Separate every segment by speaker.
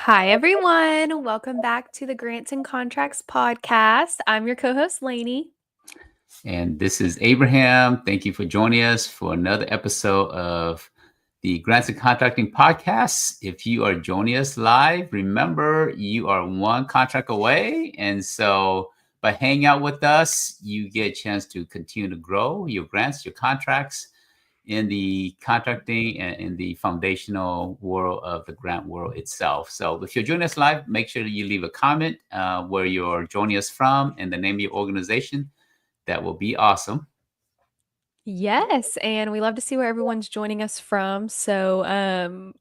Speaker 1: Hi, everyone. Welcome back to the Grants and Contracts podcast. I'm your co host, Lainey.
Speaker 2: And this is Abraham. Thank you for joining us for another episode of the Grants and Contracting Podcast. If you are joining us live, remember you are one contract away. And so by hanging out with us, you get a chance to continue to grow your grants, your contracts in the contracting and in the foundational world of the grant world itself. So if you're joining us live, make sure that you leave a comment where you're joining us from and the name of your organization. That will be awesome.
Speaker 1: Yes, and we love to see where everyone's joining us from. Sometimes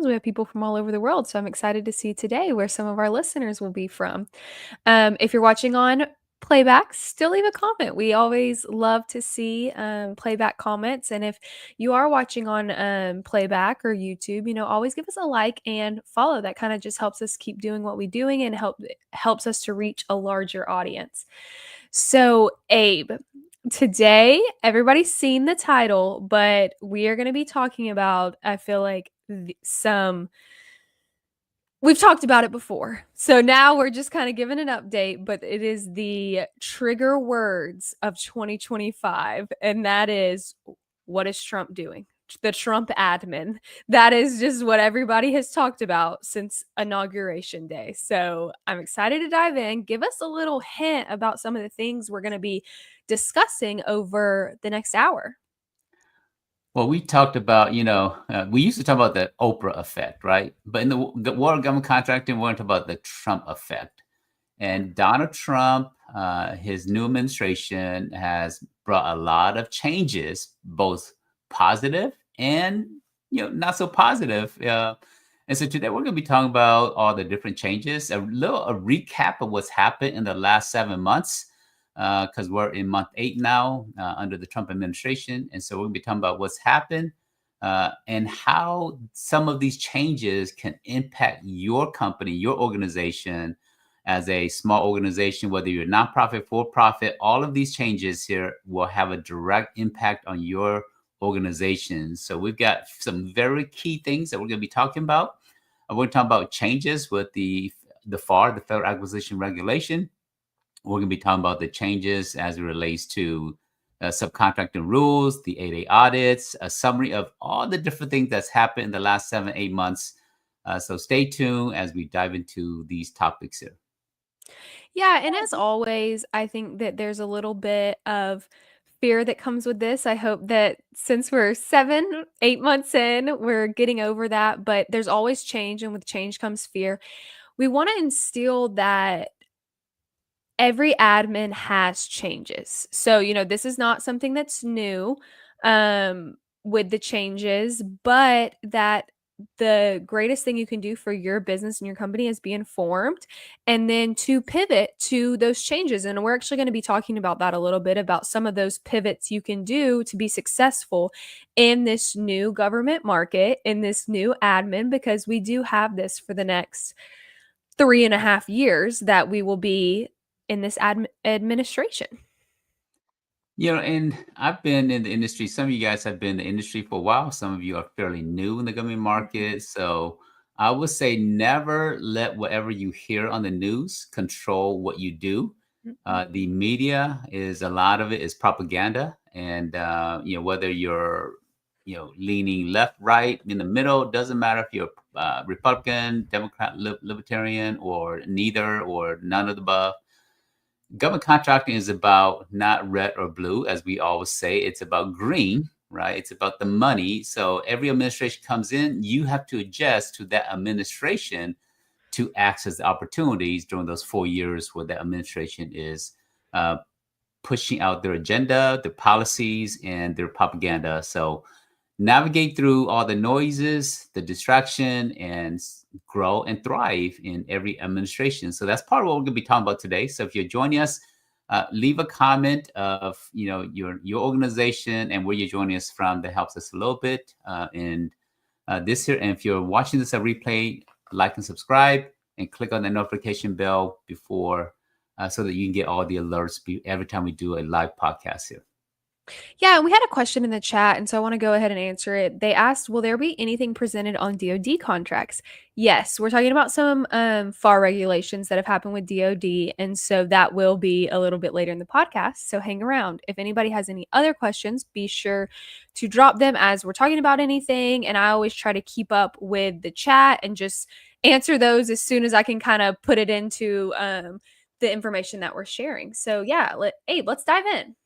Speaker 1: we have people from all over the world. So I'm excited to see today where some of our listeners will be from. If you're watching on playback, still leave a comment. We always love to see playback comments. And if you are watching on playback or YouTube, always give us a like and follow. That kind of just helps us keep doing what we're doing and helps us to reach a larger audience. So, Abe, today everybody's seen the title, but we are going to be talking about, I feel like, we've talked about it before. So now we're just kind of giving an update, but it is the trigger words of 2025. And that is, what is Trump doing? The Trump admin. That is just what everybody has talked about since Inauguration Day. So I'm excited to dive in. Give us a little hint about some of the things we're going to be discussing over the next hour.
Speaker 2: Well, we talked about, we used to talk about the Oprah effect, right? But in the world of government contracting, we want to talk about the Trump effect. And Donald Trump, his new administration has brought a lot of changes, both positive and, not so positive. And so today we're going to be talking about all the different changes, a recap of what's happened in the last 7 months, because we're in month 8 now under the Trump administration. And so we're going to be talking about what's happened and how some of these changes can impact your company, your organization, as a small organization, whether you're nonprofit, for-profit. All of these changes here will have a direct impact on your organization. So we've got some very key things that we're going to be talking about. We're going to talk about changes with the FAR, the Federal Acquisition Regulation. We're going to be talking about the changes as it relates to subcontracting rules, the 8A audits, a summary of all the different things that's happened in the last 7-8 months. So stay tuned as we dive into these topics here.
Speaker 1: Yeah, and as always, I think that there's a little bit of fear that comes with this. I hope that since we're 7, 8 months in, we're getting over that, but there's always change, and with change comes fear. We want to instill that every admin has changes. So, this is not something that's new with the changes, but that the greatest thing you can do for your business and your company is be informed and then to pivot to those changes. And we're actually going to be talking about that a little bit, about some of those pivots you can do to be successful in this new government market, in this new admin, because we do have this for the next 3.5 years that we will be in this administration.
Speaker 2: And I've been in the industry. Some of you guys have been in the industry for a while. Some of you are fairly new in the government market. So I would say never let whatever you hear on the news control what you do. The media is, a lot of it is propaganda. And, whether you're, leaning left, right, in the middle, doesn't matter if you're Republican, Democrat, Libertarian, or neither, or none of the above. Government contracting is about not red or blue, as we always say. It's about green, right? It's about the money. So every administration comes in, you have to adjust to that administration to access the opportunities during those 4 years where that administration is pushing out their agenda, their policies, and their propaganda. So navigate through all the noises, the distraction, and grow and thrive in every administration. So that's part of what we're going to be talking about today. So if you're joining us, leave a comment of your organization and where you're joining us from. That helps us a little bit in this here. And if you're watching this a replay, like and subscribe and click on the notification bell before so that you can get all the alerts every time we do a live podcast here.
Speaker 1: Yeah, and we had a question in the chat, and so I want to go ahead and answer it. They asked, "Will there be anything presented on DoD contracts?" Yes, we're talking about some FAR regulations that have happened with DoD, and so that will be a little bit later in the podcast. So hang around. If anybody has any other questions, be sure to drop them as we're talking about anything. And I always try to keep up with the chat and just answer those as soon as I can kind of put it into the information that we're sharing. So yeah, Abe, let's dive in.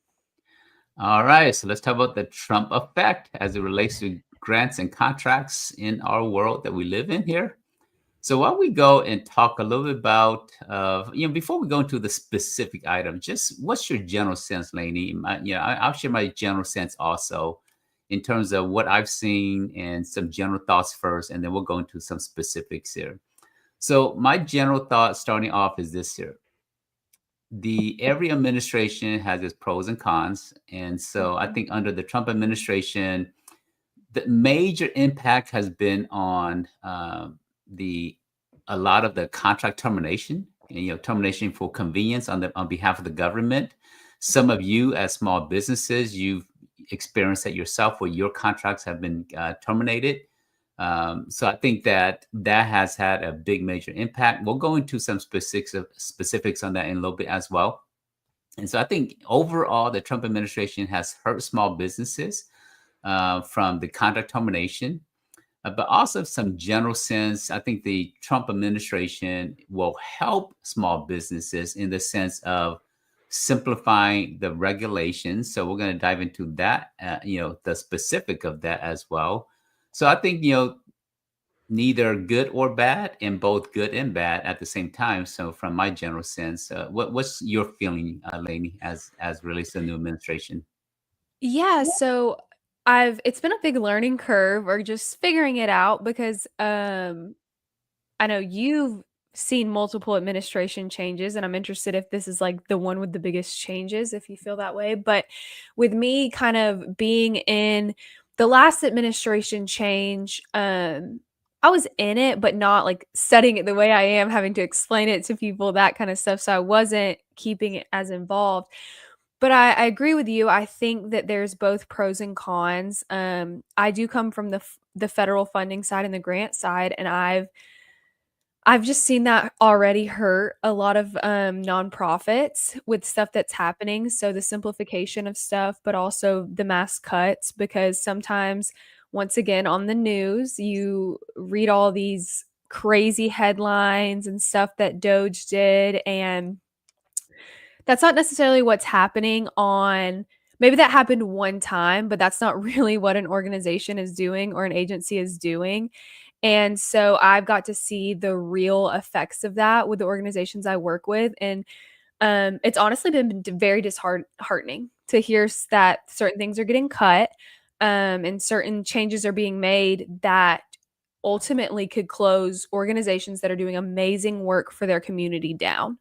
Speaker 2: All right, so let's talk about the Trump effect as it relates to grants and contracts in our world that we live in here. So while we go and talk a little bit about, before we go into the specific item, just what's your general sense, Lainey? I'll share my general sense also in terms of what I've seen and some general thoughts first, and then we'll go into some specifics here. So my general thought starting off is this here. Every administration has its pros and cons. And so I
Speaker 1: Mhm.
Speaker 2: think under the Trump administration, the major impact has been on the a lot of the contract termination and termination for convenience on behalf of the government. Some of you as small businesses, you've experienced that yourself where your contracts have been terminated. So I think that has had a big major impact. We'll go into some specifics on that in a little bit as well. And so I think overall, the Trump administration has hurt small businesses from the contract termination, but also some general sense. I think the Trump administration will help small businesses in the sense of simplifying the regulations. So we're going to dive into that, the specific of that as well. So I think, neither good or bad, and both good and bad at the same time. So from my general sense, what's your feeling, Lainey, as relates to the new administration?
Speaker 1: Yeah, so it's been a big learning curve or just figuring it out because I know you've seen multiple administration changes, and I'm interested if this is like the one with the biggest changes, if you feel that way. But with me kind of being in the last administration change, I was in it, but not like studying it the way I am, having to explain it to people, that kind of stuff. So I wasn't keeping it as involved. But I agree with you. I think that there's both pros and cons. I do come from the federal funding side and the grant side, and I've just seen that already hurt a lot of, nonprofits with stuff that's happening, so the simplification of stuff, but also the mass cuts, because sometimes, once again, on the news, you read all these crazy headlines and stuff that Doge did, and that's not necessarily what's happening on maybe that happened one time, but that's not really what an organization is doing or an agency is doing. And so I've got to see the real effects of that with the organizations I work with. And it's honestly been very disheartening to hear that certain things are getting cut, and certain changes are being made that ultimately could close organizations that are doing amazing work for their community down.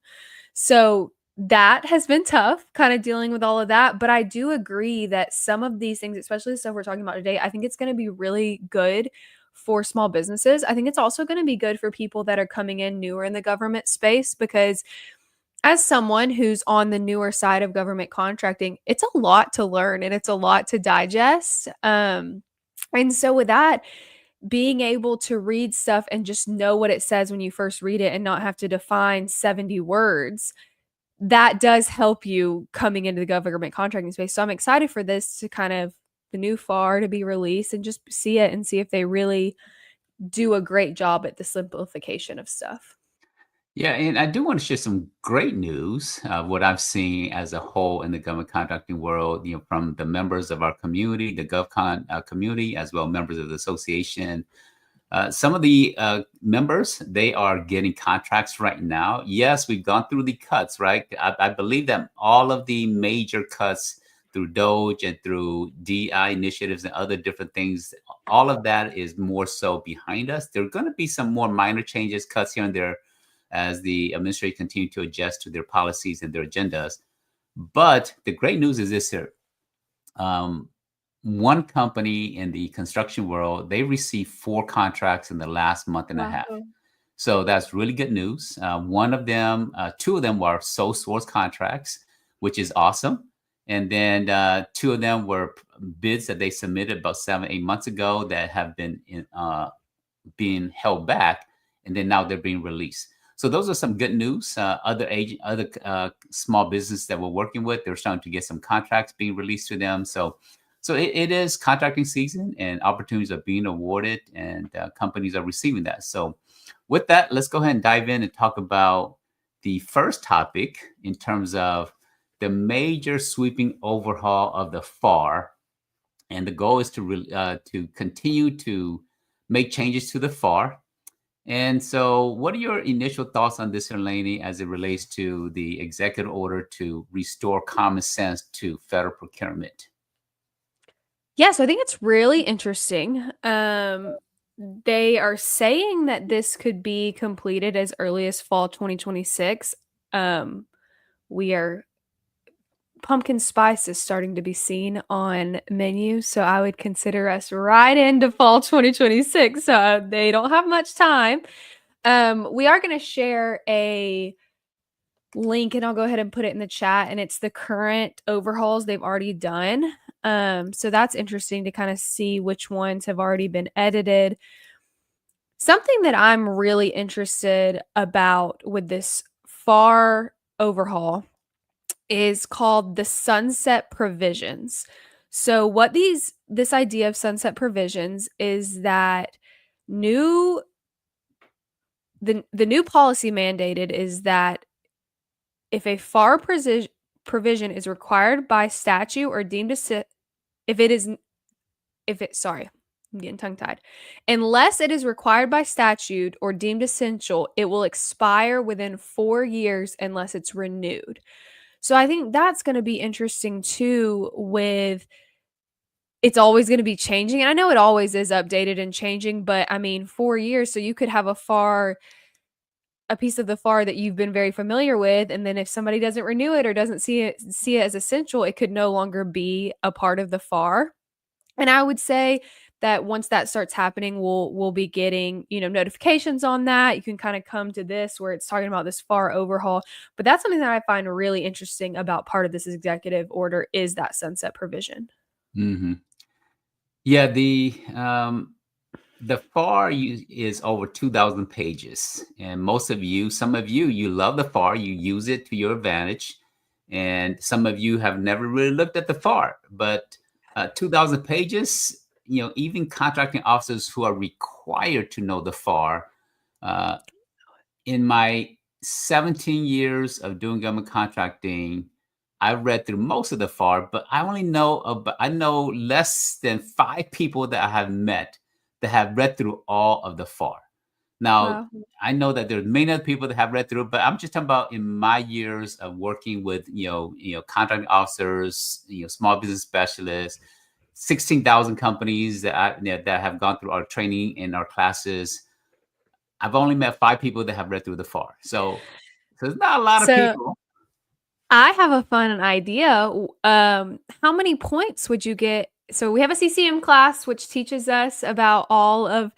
Speaker 1: So that has been tough kind of dealing with all of that, but I do agree that some of these things, especially the stuff we're talking about today, I think it's going to be really good for small businesses. I think it's also going to be good for people that are coming in newer in the government space, because as someone who's on the newer side of government contracting, it's a lot to learn and it's a lot to digest. And so with that, being able to read stuff and just know what it says when you first read it and not have to define 70 words, that does help you coming into the government contracting space. So I'm excited for this to kind of the new FAR to be released and just see it and see if they really do a great job at the simplification of stuff.
Speaker 2: Yeah, and I do want to share some great news. What I've seen as a whole in the government contracting world, from the members of our community, the GovCon community, as well members of the association. Some of the members, they are getting contracts right now. Yes, we've gone through the cuts, right? I believe that all of the major cuts through Doge and through DI initiatives and other different things, all of that is more so behind us. There are going to be some more minor changes, cuts here and there, as the administration continue to adjust to their policies and their agendas. But the great news is this here. Um, One company in the construction world, they received 4 contracts in the last month and a half.
Speaker 1: Wow.
Speaker 2: So that's really good news. One of them, 2 of them were sole source contracts, which is awesome. And then two of them were bids that they submitted about 7, 8 months ago that have been being held back, and then now they're being released. So those are some good news. Other small business that we're working with, they're starting to get some contracts being released to them. So it is contracting season, and opportunities are being awarded, and companies are receiving that. So with that, let's go ahead and dive in and talk about the first topic in terms of the major sweeping overhaul of the FAR. And the goal is to continue to make changes to the FAR. And so, what are your initial thoughts on this, Elaine, as it relates to the executive order to restore common sense to federal procurement?
Speaker 1: Yeah, so I think it's really interesting. They are saying that this could be completed as early as fall 2026. We are pumpkin spice is starting to be seen on menus, so I would consider us right into fall 2026. So they don't have much time. We are going to share a link and I'll go ahead and put it in the chat, and it's the current overhauls they've already done. So that's interesting to kind of see which ones have already been edited. Something that I'm really interested about with this FAR overhaul is called the sunset provisions. So what this idea of sunset provisions is that new the new policy mandated is that if a FAR provision is required by statute or deemed if it is if it sorry, I'm getting tongue tied. Unless it is required by statute or deemed essential, it will expire within 4 years unless it's renewed. So I think that's going to be interesting too with it's always going to be changing. And I know it always is updated and changing, but I mean 4 years, so you could have a piece of the FAR that you've been very familiar with, and then if somebody doesn't renew it or doesn't see it as essential, it could no longer be a part of the FAR. And I would say that once that starts happening, we'll be getting, notifications on that. You can kind of come to this where it's talking about this FAR overhaul. But that's something that I find really interesting about part of this executive order is that sunset provision.
Speaker 2: Mm-hmm. Yeah, the FAR is over 2,000 pages, and some of you, you love the FAR, you use it to your advantage, and some of you have never really looked at the FAR. But 2,000 pages, even contracting officers who are required to know the FAR. In my 17 years of doing government contracting, I read through most of the FAR, but I know less than 5 people that I have met that have read through all of the FAR. Now,
Speaker 1: Wow.
Speaker 2: I know that there's many other people that have read through it, but I'm just talking about in my years of working with, contracting officers, small business specialists, 16,000 companies that have gone through our training and our classes. I've only met 5 people that have read through the FAR. So it's not a lot of
Speaker 1: So
Speaker 2: people.
Speaker 1: I have a fun idea. How many points would you get? So we have a CCM class which teaches us about all of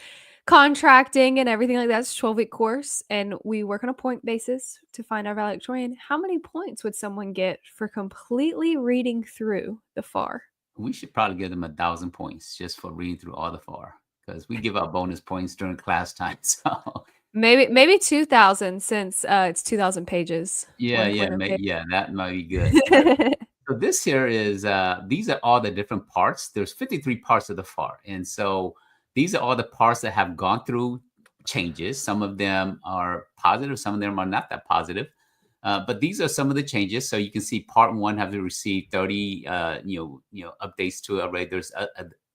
Speaker 1: contracting and everything like that. It's a 12-week course, and we work on a point basis to find our valedictorian. How many points would someone get for completely reading through the FAR?
Speaker 2: We should probably give them 1,000 points just for reading through all the FAR, because we give out bonus points during class time. So
Speaker 1: Maybe 2,000 since it's 2,000 pages.
Speaker 2: yeah,
Speaker 1: 1 point a page.
Speaker 2: yeah, that might be good. But so this here is these are all the different parts. There's 53 parts of the FAR, and so these are all the parts that have gone through changes. Some of them are positive, some of them are not that positive. But these are some of the changes. So you can see part one have to receive 30 updates to it already. There's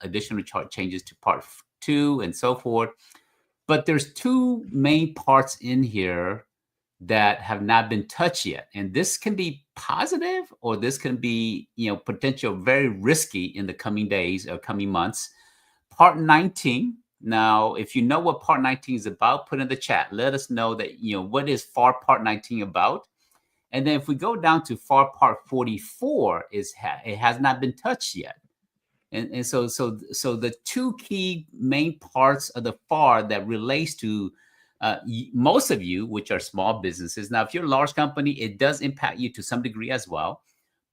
Speaker 2: additional changes to part two and so forth. But there's two main parts in here that have not been touched yet. And this can be positive, or this can be, potential very risky in the coming days or coming months. Part 19. Now, if you know what part 19 is about, put in the chat. Let us know that, what is FAR part 19 about. And then if we go down to FAR part 44, it has not been touched yet. And so the two key main parts of the FAR that relates to most of you, which are small businesses. Now, if you're a large company, it does impact you to some degree as well.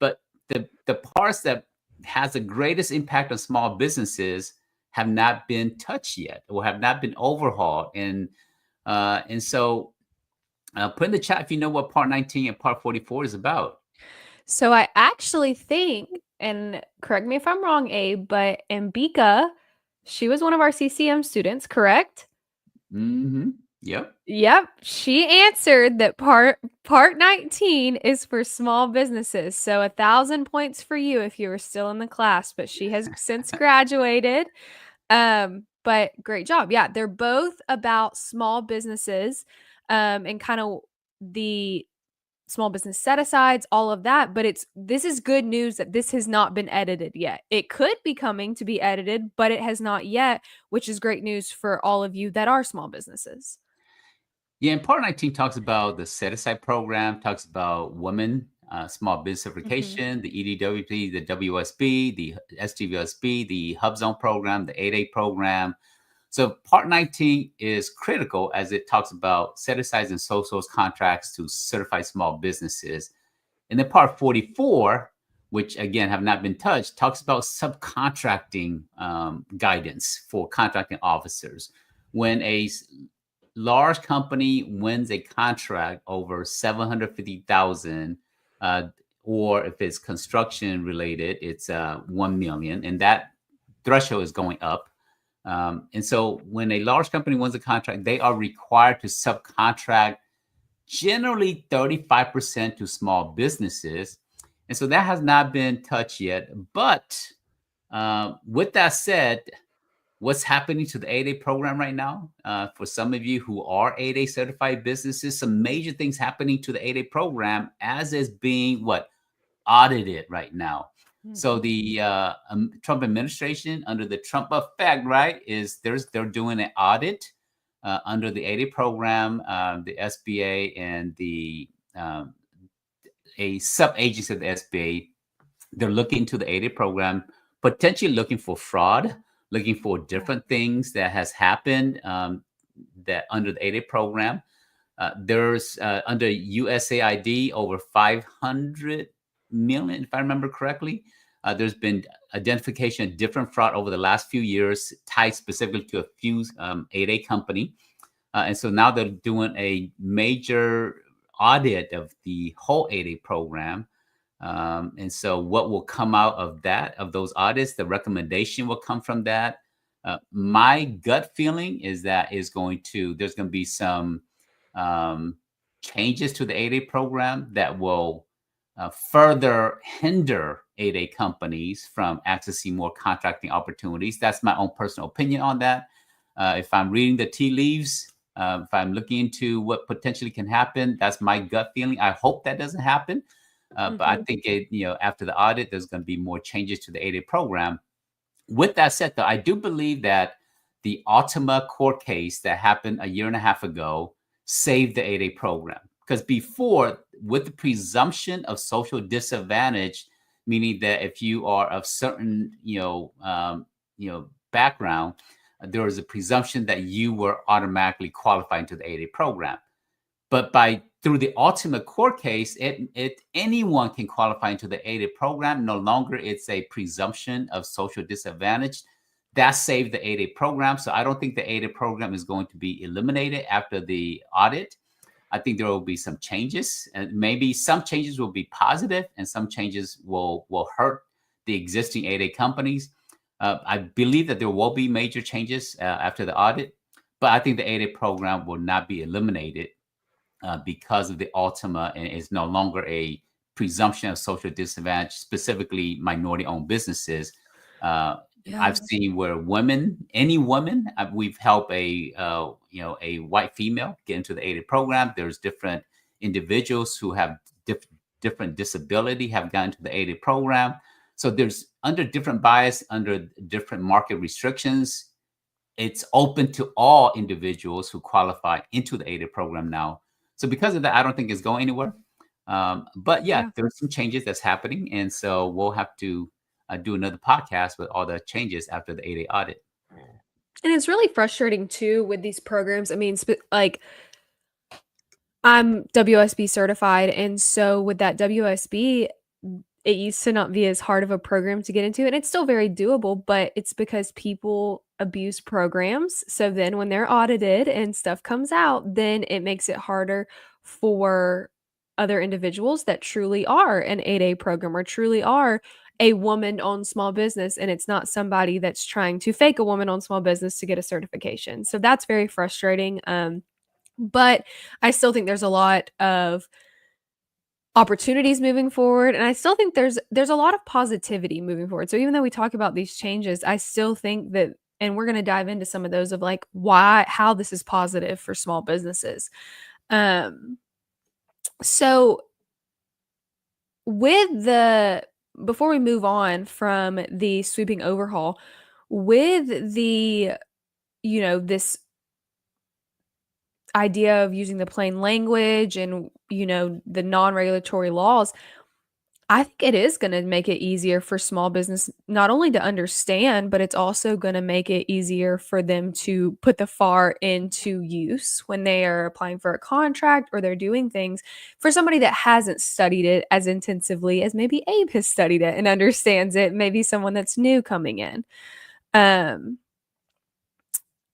Speaker 2: But the parts that has the greatest impact on small businesses have not been touched yet or have not been overhauled. And so put in the chat if you know what Part 19 and Part 44 is about.
Speaker 1: So I actually think, and correct me if I'm wrong, Abe, but Ambika, she was one of our CCM students, correct?
Speaker 2: Mm-hmm. Yep.
Speaker 1: Yep, she answered that part 19 is for small businesses. So 1,000 points for you if you were still in the class, but she has since graduated. But great job. Yeah, they're both about small businesses, and kind of the small business set asides, all of that. But this is good news that this has not been edited yet. It could be coming to be edited, but it has not yet, which is great news for all of you that are small businesses.
Speaker 2: Yeah, and Part 19 talks about the set aside program, talks about women, small business
Speaker 1: Hmm.
Speaker 2: certification, the EDWP, the WSB, the STVSB, the Hub Zone program, the 8A program. So Part 19 is critical as it talks about set asides and sole source contracts to certify small businesses. And then Part 44, which again have not been touched, talks about subcontracting guidance for contracting officers. When a large company wins a contract over 750,000, or if it's construction related, it's 1 million, and that threshold is going up. And so when a large company wins a contract, they are required to subcontract generally 35% to small businesses. And so that has not been touched yet. But with that said, what's happening to the 8A program right now? For some of you who are 8A certified businesses, some major things happening to the 8A program as is being what? Audited right now. So
Speaker 1: Hmm.
Speaker 2: the Trump administration, under the Trump effect, right, they're doing an audit under the 8A program, the SBA, and the a sub agency of the SBA. They're looking to the 8A program, potentially looking for fraud, looking for different things that has happened that under the 8A program. There's under USAID over 500 million, if I remember correctly. There's been identification of different fraud over the last few years tied specifically to a few 8A company. And so now they're doing a major audit of the whole 8A program. And so what will come out of that, of those audits, the recommendation will come from that. My gut feeling is that there's going to be some um, changes to the 8A program that will further hinder 8A companies from accessing more contracting opportunities. That's my own personal opinion on that. If I'm reading the tea leaves, if I'm looking into what potentially can happen, that's my gut feeling. I hope that doesn't happen. But I
Speaker 1: Hmm.
Speaker 2: think after the audit, there's going to be more changes to the 8A program. With that said, though, I do believe that the Ultima court case that happened a year and a half ago saved the 8A program. Because before, with the presumption of social disadvantage, meaning that if you are of certain, background, there was a presumption that you were automatically qualified into the 8A program. But by through the ultimate court case, it anyone can qualify into the 8A program. No longer it's a presumption of social disadvantage. That saved the 8A program. So I don't think the 8A program is going to be eliminated after the audit. I think there will be some changes, and maybe some changes will be positive, and some changes will hurt the existing 8A companies. I believe that there will be major changes after the audit, but I think the 8A program will not be eliminated because of the Ultima, and is no longer a presumption of social disadvantage, specifically minority-owned businesses. Uh, I've
Speaker 1: Yeah.
Speaker 2: seen where women, any woman, we've helped a white female get into the 8A program. There's different individuals who have different disability have gotten to the 8A program. So there's under different bias, under different market restrictions, it's open to all individuals who qualify into the 8A program now. So because of that, I don't think it's going anywhere. But yeah,
Speaker 1: Yeah.
Speaker 2: there's some changes that's happening, and so we'll have to do another podcast with all the changes after the 8A audit.
Speaker 1: And it's really frustrating too with these programs. I mean, like I'm WSB certified, and so with that WSB, it used to not be as hard of a program to get into, and it's still very doable, but it's because people abuse programs. So then when they're audited and stuff comes out, then it makes it harder for other individuals that truly are an 8A program or truly are a woman-owned small business, and it's not somebody that's trying to fake a woman-owned small business to get a certification. So that's very frustrating. But I still think there's a lot of opportunities moving forward, and I still think there's a lot of positivity moving forward. So even though we talk about these changes, I still think that, and we're going to dive into some of those of like how this is positive for small businesses. So with the before we move on from the sweeping overhaul, with the this idea of using the plain language and the non-regulatory laws, I think it is going to make it easier for small business not only to understand, but it's also going to make it easier for them to put the FAR into use when they are applying for a contract or they're doing things for somebody that hasn't studied it as intensively as maybe Abe has studied it and understands it, maybe someone that's new coming in.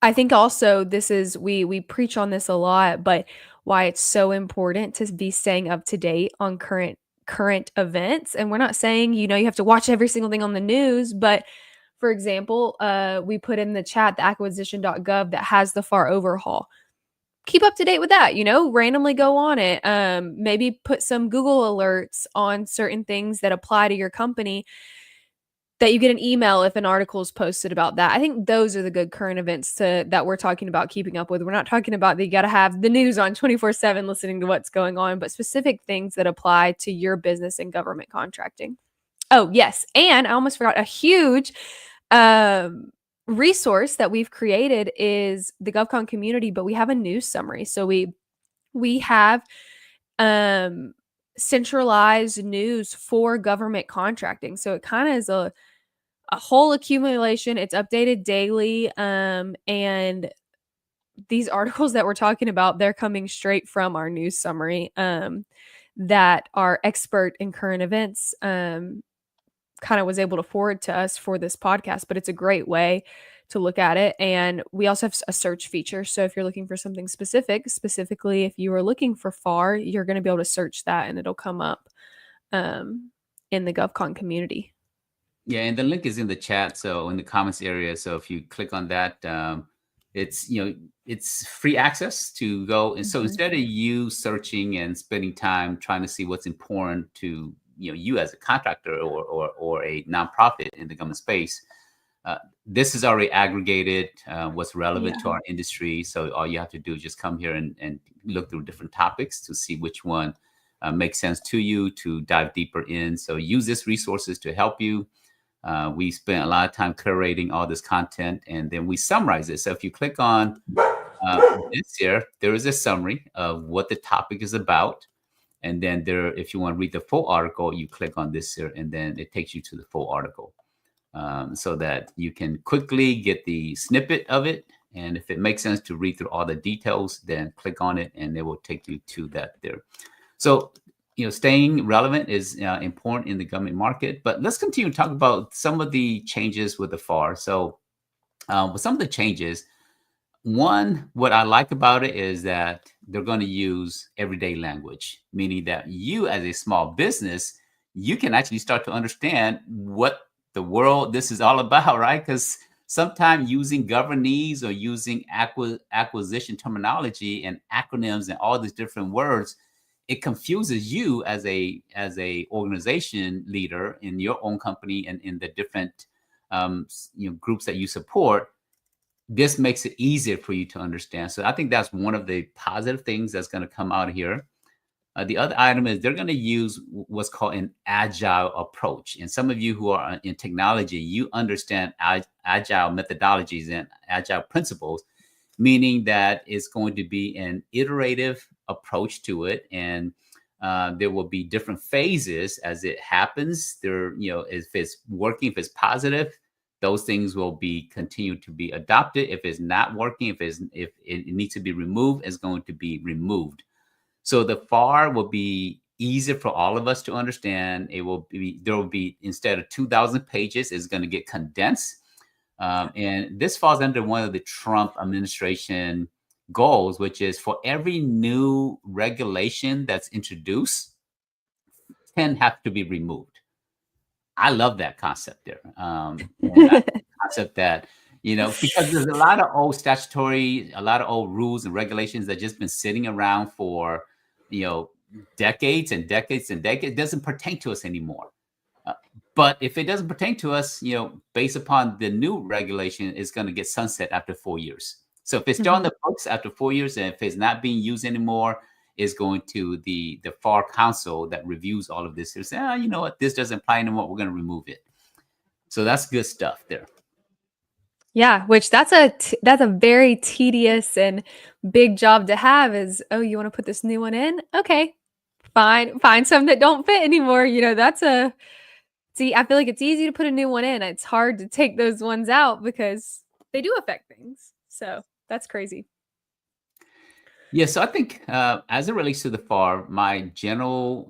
Speaker 1: I think also this is we preach on this a lot, but why it's so important to be staying up to date on current events. And we're not saying, you have to watch every single thing on the news, but for example, we put in the chat the acquisition.gov that has the FAR overhaul. Keep up to date with that, randomly go on it. Maybe put some Google alerts on certain things that apply to your company, that you get an email if an article is posted about that. I think those are the good current events that we're talking about keeping up with. We're not talking about that you got to have the news on 24/7 listening to what's going on, but specific things that apply to your business and government contracting. Oh, yes. And I almost forgot, a huge resource that we've created is the GovCon community, but we have a news summary. So we have centralized news for government contracting. So it kind of is a whole accumulation. It's updated daily. And these articles that we're talking about, they're coming straight from our news summary that our expert in current events kind of was able to forward to us for this podcast. But it's a great way to look at it. And we also have a search feature. So if you're looking for something specifically, if you are looking for FAR, you're going to be able to search that and it'll come up in the GovCon community.
Speaker 2: Yeah, and the link is in the chat, so in the comments area. So if you click on that, it's free access to go. And so instead of you searching and spending time trying to see what's important to you as a contractor or a nonprofit in the government space, this is already aggregated what's relevant to our industry. So all you have to do is just come here and look through different topics to see which one makes sense to you to dive deeper in. So use these resources to help you. We spent a lot of time curating all this content, and then we summarize it. So if you click on this here, there is a summary of what the topic is about. And then if you want to read the full article, you click on this here, and then it takes you to the full article so that you can quickly get the snippet of it. And if it makes sense to read through all the details, then click on it, and it will take you to that there. So staying relevant is important in the government market. But let's continue to talk about some of the changes with the FAR. So with some of the changes, one, what I like about it is that they're going to use everyday language, meaning that you as a small business, you can actually start to understand what the world this is all about, right? Because sometimes using governese or using acquisition terminology and acronyms and all these different words, it confuses you as a organization leader in your own company and in the different groups that you support. This makes it easier for you to understand. So I think that's one of the positive things that's going to come out of here. The other item is they're going to use what's called an agile approach. And some of you who are in technology, you understand agile methodologies and agile principles, meaning that it's going to be an iterative approach to it. And there will be different phases as it happens. If it's working, if it's positive, those things will be continued to be adopted. If it's not working, if it needs to be removed, it's going to be removed. So the FAR will be easier for all of us to understand. There will be, instead of 2,000 pages, it's going to get condensed.
Speaker 1: Yeah.
Speaker 2: And this falls under one of the Trump administration goals, which is for every new regulation that's introduced, 10 have to be removed. I love that concept there. And I concept that, because there's a lot of old statutory, a lot of old rules and regulations that just been sitting around for, decades and decades and decades. It doesn't pertain to us anymore. Uh, but if it doesn't pertain to us, based upon the new regulation, it's going to get sunset after 4 years. So if it's still on
Speaker 1: Mhm.
Speaker 2: the books after 4 years, and if it's not being used anymore, is going to the FAR Council that reviews all of this. They say, you know what, this doesn't apply anymore. We're going to remove it. So that's good stuff there.
Speaker 1: Yeah, which that's a very tedious and big job to have is, "Oh, you wanna put this new one in? Okay, fine. Find some that don't fit anymore." That's a see, I feel like it's easy to put a new one in. It's hard to take those ones out because they do affect things. So, that's crazy.
Speaker 2: Yeah, so I think as it relates to the FAR, my general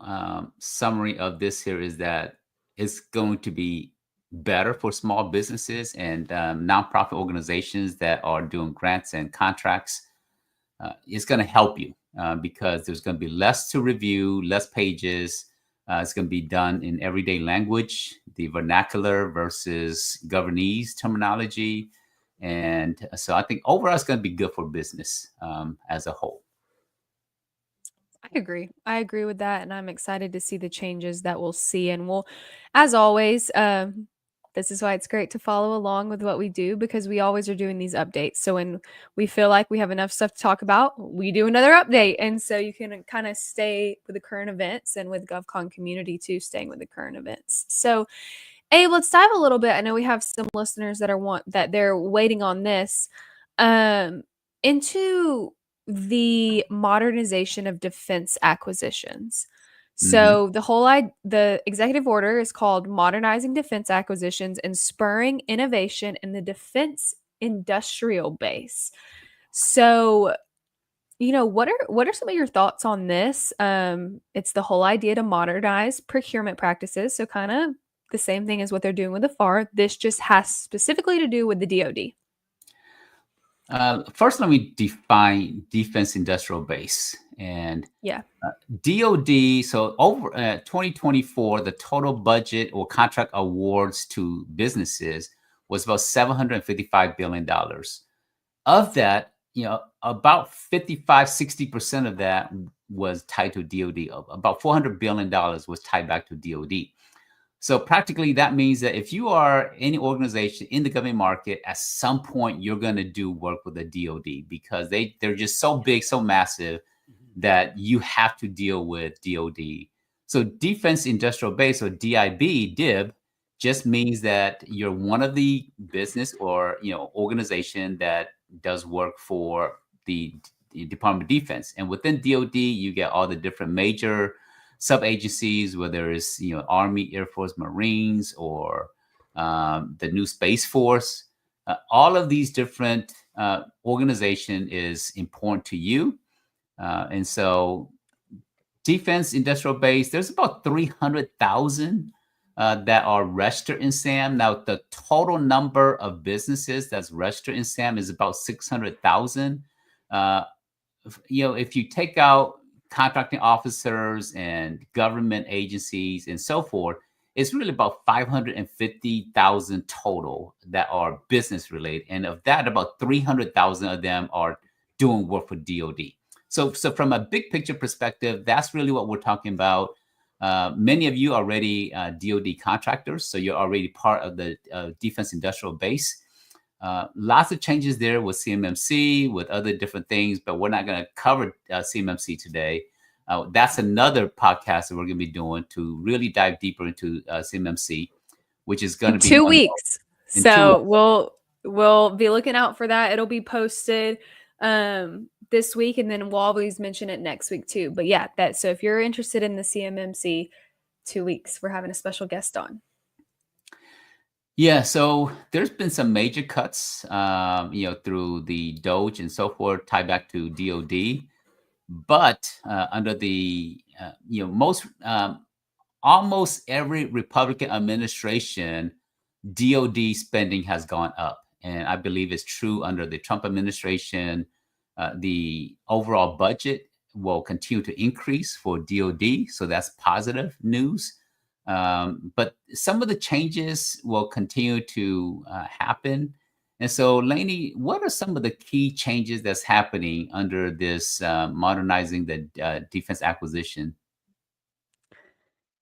Speaker 2: summary of this here is that it's going to be better for small businesses and nonprofit organizations that are doing grants and contracts. It's going to help you because there's going to be less to review, less pages. It's going to be done in everyday language, the vernacular versus governese terminology. And so I think overall it's going to be good for business as a whole.
Speaker 1: I agree. I agree with that, and I'm excited to see the changes that we'll see. And we'll, as always, this is why it's great to follow along with what we do because we always are doing these updates. So when we feel like we have enough stuff to talk about, we do another update, and so you can kind of stay with the current events and with GovCon community too, staying with the current events. So, Abe, let's dive a little bit. I know we have some listeners that they're waiting on this. Um, into the modernization of defense acquisitions.
Speaker 2: Hmm.
Speaker 1: So the executive order is called Modernizing Defense Acquisitions and Spurring Innovation in the Defense Industrial Base. So, what are some of your thoughts on this? It's the whole idea to modernize procurement practices. So kind of the same thing as what they're doing with the FAR. This just has specifically to do with the DoD.
Speaker 2: First, let me define defense industrial base. And
Speaker 1: Yeah.
Speaker 2: DoD, so over 2024, the total budget or contract awards to businesses was about $755 billion. Of that, about 55-60% of that was tied to DoD. About $400 billion was tied back to DoD. So practically, that means that if you are any organization in the government market, at some point you're going to do work with the DoD because they're just so big, so massive that you have to deal with DoD. So defense industrial base, or DIB, just means that you're one of the business or organization that does work for the Department of Defense. And within DoD, you get all the different major sub agencies, whether it's Army, Air Force, Marines, or the new Space Force. All of these different organization is important to you, and so defense industrial base. There's about 300,000 that are registered in SAM. Now, the total number of businesses that's registered in SAM is about 600,000. Uh, if you take out contracting officers and government agencies and so forth, it's really about 550,000 total that are business related. And of that, about 300,000 of them are doing work for DoD. So from a big picture perspective, that's really what we're talking about. Many of you are already DoD contractors, so you're already part of the defense industrial base. Lots of changes there with CMMC, with other different things, but we're not going to cover CMMC today. That's another podcast that we're going to be doing to really dive deeper into CMMC, which is going
Speaker 1: In
Speaker 2: to be
Speaker 1: 2
Speaker 2: Monday
Speaker 1: weeks.
Speaker 2: in 2 weeks.
Speaker 1: So we'll be looking out for that. It'll be posted this week, and then we'll always mention it next week too. But yeah, so if you're interested in the CMMC, 2 weeks, we're having a special guest on.
Speaker 2: Yeah, so there's been some major cuts, through the Doge and so forth, tied back to DoD. But under the most almost every Republican administration, DoD spending has gone up, and I believe it's true under the Trump administration. The overall budget will continue to increase for DoD, so that's positive news. But some of the changes will continue to happen. And so, Lainey, what are some of the key changes that's happening under this modernizing the defense acquisition?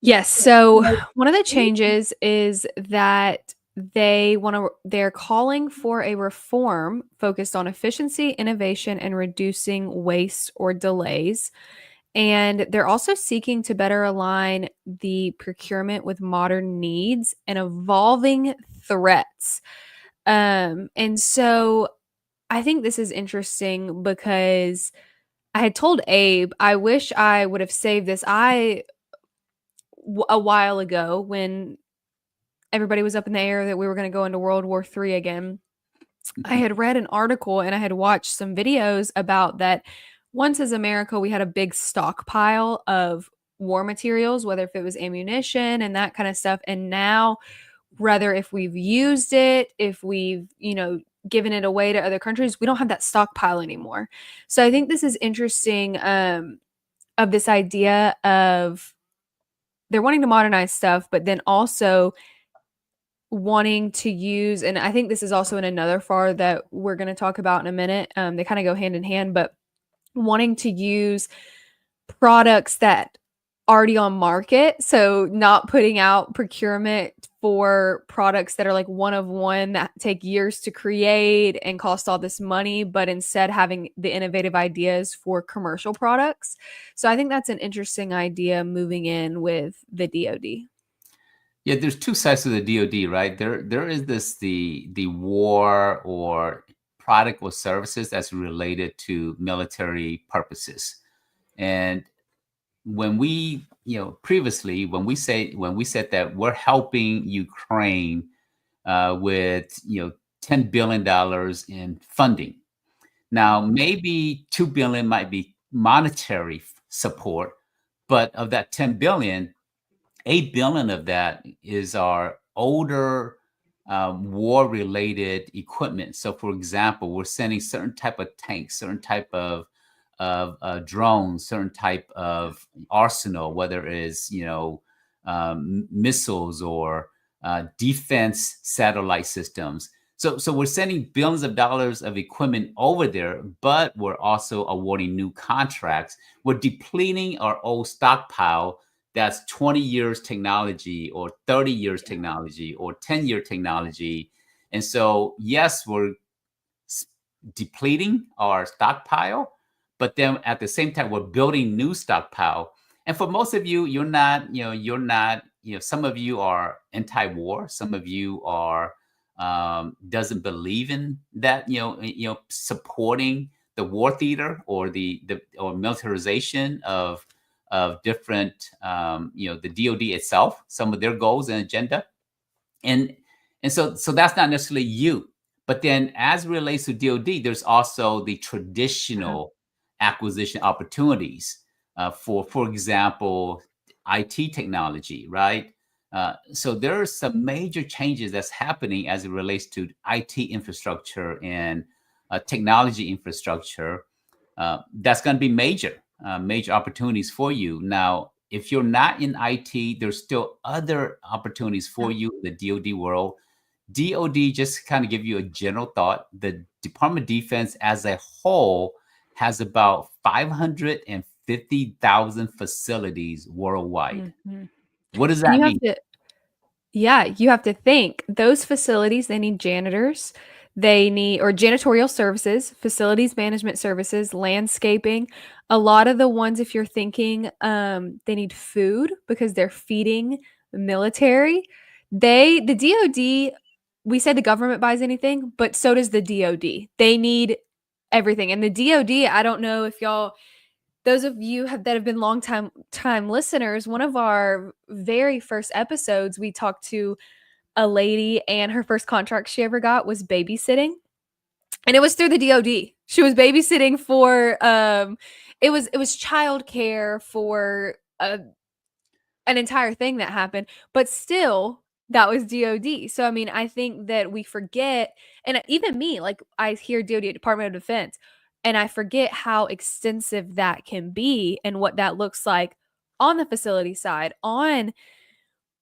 Speaker 1: Yes. So one of the changes is that they're calling for a reform focused on efficiency, innovation, and reducing waste or delays. And they're also seeking to better align the procurement with modern needs and evolving threats. And so I think this is interesting because I had told Abe, I wish I would have saved this. A while ago, when everybody was up in the air that we were going to go into World War III again, I had read an article and I had watched some videos about that. Once as America, we had a big stockpile of war materials, whether if it was ammunition and that kind of stuff. And now, whether if we've used it, if we've, given it away to other countries, we don't have that stockpile anymore. So I think this is interesting, of this idea of they're wanting to modernize stuff, but then also wanting to use, and I think this is also in another FAR that we're going to talk about in a minute. They kind of go hand in hand, but wanting to use products that already on market. So not putting out procurement for products that are like one of one that take years to create and cost all this money, but instead having the innovative ideas for commercial products. So I think that's an interesting idea moving in with the DoD.
Speaker 2: Yeah, there's two sides to the DoD, right? There is this the war or product or services that's related to military purposes. And when we, previously when we said that we're helping Ukraine with $10 billion in funding. Now, maybe 2 billion might be monetary support, but of that 10 billion, 8 billion of that is our older war-related equipment. So, for example, we're sending certain type of tanks, certain type of drones, certain type of arsenal, whether it is missiles or defense satellite systems. So we're sending billions of dollars of equipment over there, but we're also awarding new contracts. We're depleting our old stockpile that's 20 years technology or 30 years technology or 10-year technology. And so, yes, we're depleting our stockpile, but then at the same time, we're building new stockpile. And for most of you, some of you are anti-war, some of you are doesn't believe in that, supporting the war theater or the or militarization of different, the DoD itself, some of their goals and agenda, and so that's not necessarily you. But then, as it relates to DoD, there's also the traditional acquisition opportunities for example, IT technology, right? So there are some major changes that's happening as it relates to IT infrastructure and technology infrastructure. That's going to be major opportunities for you. Now, if you're not in IT, there's still other opportunities for you in the DoD world. DoD, just kind of give you a general thought, the Department of Defense as a whole has about 550,000 facilities worldwide.
Speaker 1: Mm-hmm.
Speaker 2: What does
Speaker 1: And
Speaker 2: that mean?
Speaker 1: you have to think those facilities, they need janitors, they need or janitorial services, facilities management services, landscaping. A lot of the ones, if you're thinking, they need food because they're feeding the military. The DoD, we said the government buys anything, but so does the DoD. They need everything. And the DoD, I don't know if y'all, those of you that have been long time listeners, one of our very first episodes, we talked to a lady and her first contract she ever got was babysitting. And it was through the DoD. She was babysitting for it was childcare for an entire thing that happened, but still that was DOD. So I mean, I think that we forget, and even me, like I hear DOD, Department of Defense, and I forget how extensive that can be and what that looks like on the facility side, on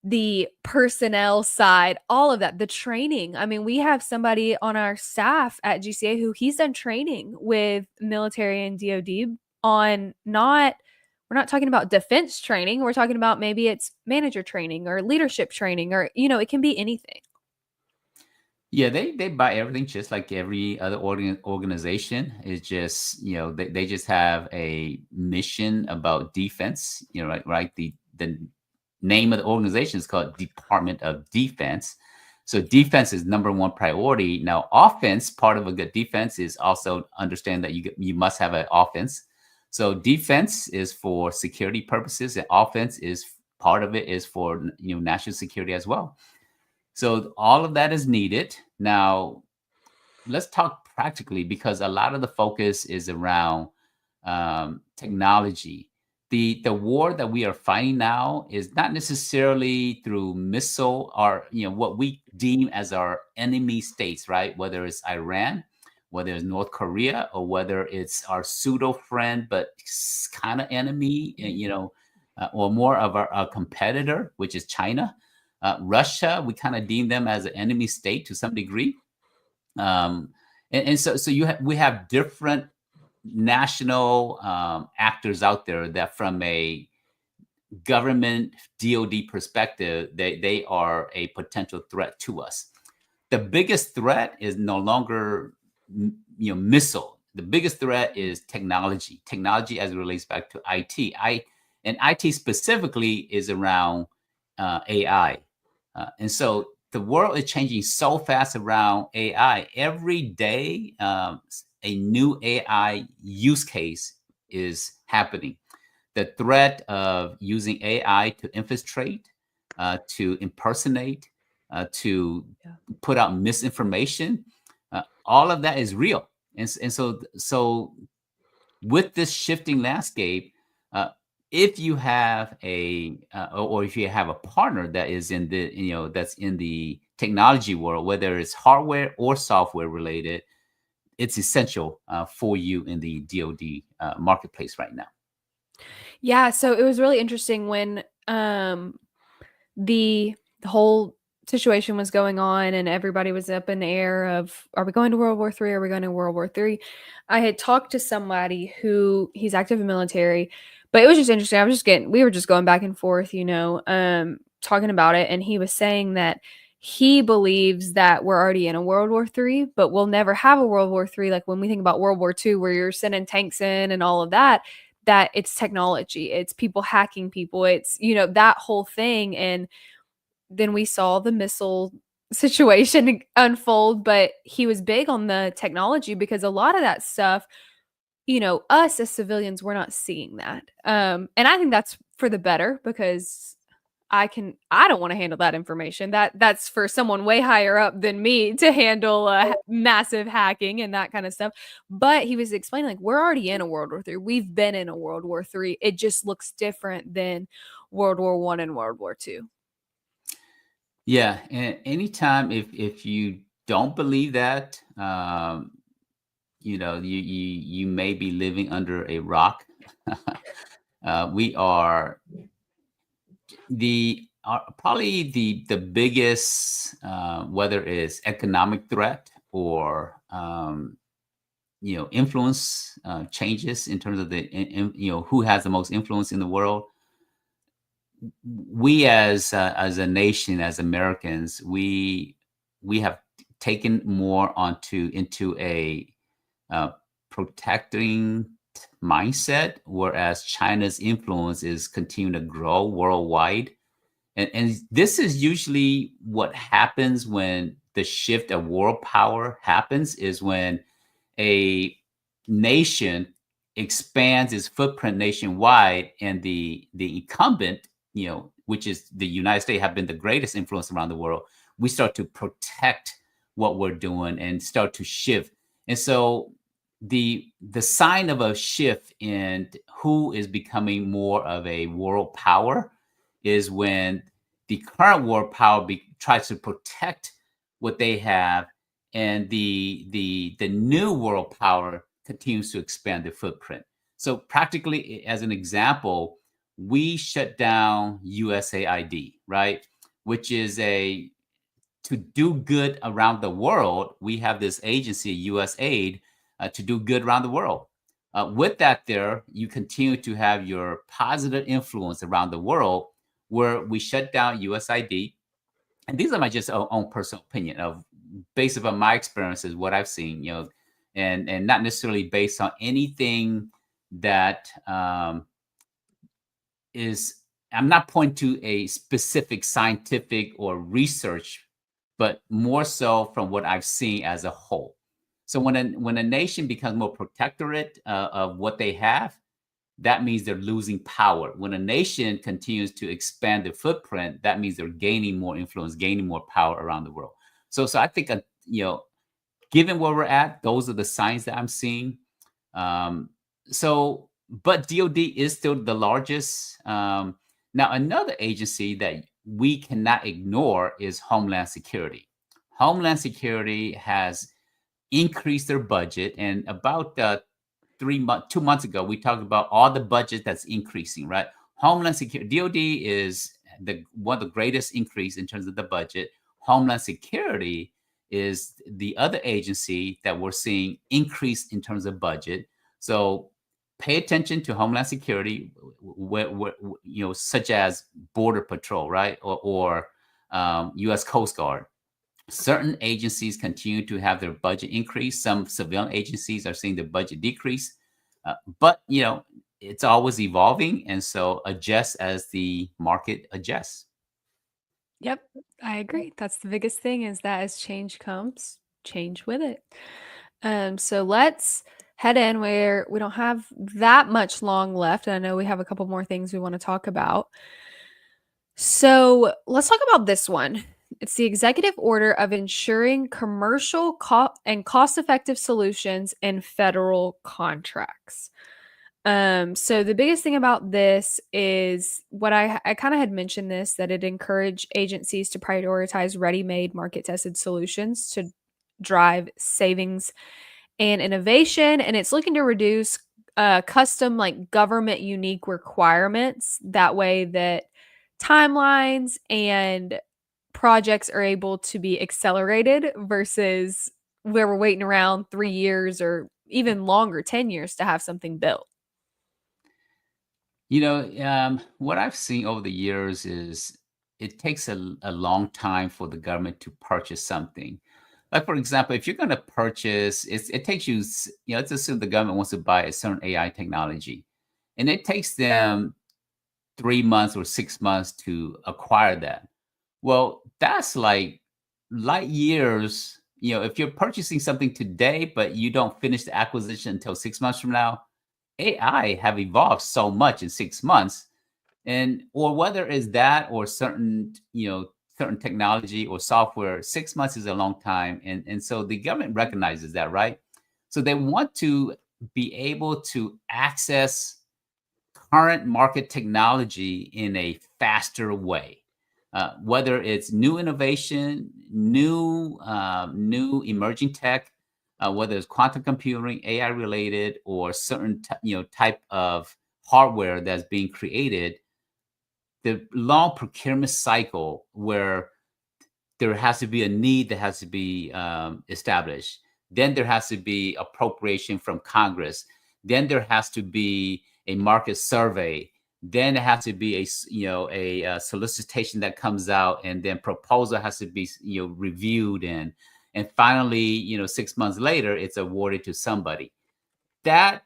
Speaker 1: the personnel side, all of that, the training. I mean, we have somebody on our staff at GCA who he's done training with military and DoD on not we're not talking about defense training, we're talking about maybe it's manager training or leadership training, or it can be anything.
Speaker 2: Yeah, they buy everything just like every other organization. It's just, they just have a mission about defense, right? The name of the organization is called Department of Defense. So defense is number one priority. Now, offense, part of a good defense is also understand that you must have an offense. So defense is for security purposes, and offense is part of it is for national security as well. So all of that is needed. Now, let's talk practically because a lot of the focus is around technology. The war that we are fighting now is not necessarily through missile or what we deem as our enemy states, right? Whether it's Iran, whether it's North Korea, or whether it's our pseudo friend but kind of enemy, or more of our competitor, which is China. Russia, we kind of deem them as an enemy state to some degree. And so we have different national actors out there that from a government DoD perspective, they are a potential threat to us. The biggest threat is no longer missile. The biggest threat is technology as it relates back to IT. And IT specifically is around AI. And so the world is changing so fast around AI. Every day, a new AI use case is happening. The threat of using AI to infiltrate, to impersonate, to put out misinformation, all of that is real. And so with this shifting landscape, if you have or if you have a partner that is in that's in the technology world, whether it's hardware or software related, it's essential for you in the DoD marketplace right now.
Speaker 1: Yeah, so it was really interesting when the whole situation was going on and everybody was up in the air of, are we going to World War III? Are we going to World War III? I had talked to somebody who he's active in military, but it was just interesting. We were just going back and forth, talking about it. And he was saying that he believes that we're already in a World War III, but we'll never have a World War III. Like when we think about World War II, where you're sending tanks in and all of that, that it's technology, it's people hacking people, it's, that whole thing. And then we saw the missile situation unfold, but he was big on the technology because a lot of that stuff, us as civilians, we're not seeing that. And I think that's for the better because I don't want to handle that information. That's for someone way higher up than me to handle massive hacking and that kind of stuff. But he was explaining like we're already in a World War III. We've been in a World War III. It just looks different than World War I and World War II.
Speaker 2: Yeah, and anytime if you don't believe that, you may be living under a rock. We are probably the biggest, whether it's economic threat or influence changes in terms of who has the most influence in the world. We as a nation, as Americans, we have taken more into a protecting mindset, whereas China's influence is continuing to grow worldwide. And this is usually what happens when the shift of world power happens, is when a nation expands its footprint nationwide and the incumbent, which is the United States, have been the greatest influence around the world. We start to protect what we're doing and start to shift. And so the sign of a shift in who is becoming more of a world power is when the current world power tries to protect what they have, and the new world power continues to expand their footprint. So practically, as an example, we shut down USAID, right? Which is a to do good around the world. We have this agency, USAID, to do good around the world. With that, there you continue to have your positive influence around the world, where we shut down USAID. And these are my just own personal opinion of based upon my experiences, what I've seen, and not necessarily based on anything that is. I'm not pointing to a specific scientific or research, but more so from what I've seen as a whole. So when a nation becomes more protectorate of what they have, that means they're losing power. When a nation continues to expand their footprint, that means they're gaining more influence, gaining more power around the world. So I think given where we're at, those are the signs that I'm seeing. Um, but DoD is still the largest. Now, another agency that we cannot ignore is Homeland Security. Homeland Security has increased their budget, and about 2 months ago, we talked about all the budget that's increasing, right? Homeland Security, DoD is one of the greatest increase in terms of the budget. Homeland Security is the other agency that we're seeing increase in terms of budget. So pay attention to Homeland Security, such as Border Patrol, right, or U.S. Coast Guard. Certain agencies continue to have their budget increase. Some civilian agencies are seeing the budget decrease, but it's always evolving, and so adjust as the market adjusts.
Speaker 1: Yep, I agree. That's the biggest thing is that as change comes, change with it. So let's head in where we don't have that much long left. And I know we have a couple more things we want to talk about. So let's talk about this one. It's the executive order of ensuring commercial and cost effective solutions in federal contracts. So the biggest thing about this is what I kind of had mentioned this, that it encouraged agencies to prioritize ready-made market tested solutions to drive savings and innovation. And it's looking to reduce custom like government unique requirements. That way that timelines and projects are able to be accelerated versus where we're waiting around 3 years or even longer, 10 years to have something built.
Speaker 2: What I've seen over the years is it takes a long time for the government to purchase something. Like, for example, if you're going to purchase, it takes you, let's assume the government wants to buy a certain AI technology, and it takes them 3 months or 6 months to acquire that. Well, that's like light years. If you're purchasing something today, but you don't finish the acquisition until 6 months from now, AI have evolved so much in 6 months, and or whether it's that or certain technology or software, 6 months is a long time, and so the government recognizes that, right? So they want to be able to access current market technology in a faster way. Whether it's new innovation, new emerging tech, whether it's quantum computing, AI related, or certain type of hardware that's being created, the long procurement cycle where there has to be a need that has to be established. Then there has to be appropriation from Congress. Then there has to be a market survey. Then it has to be a solicitation that comes out, and then proposal has to be reviewed, and finally 6 months later it's awarded to somebody. That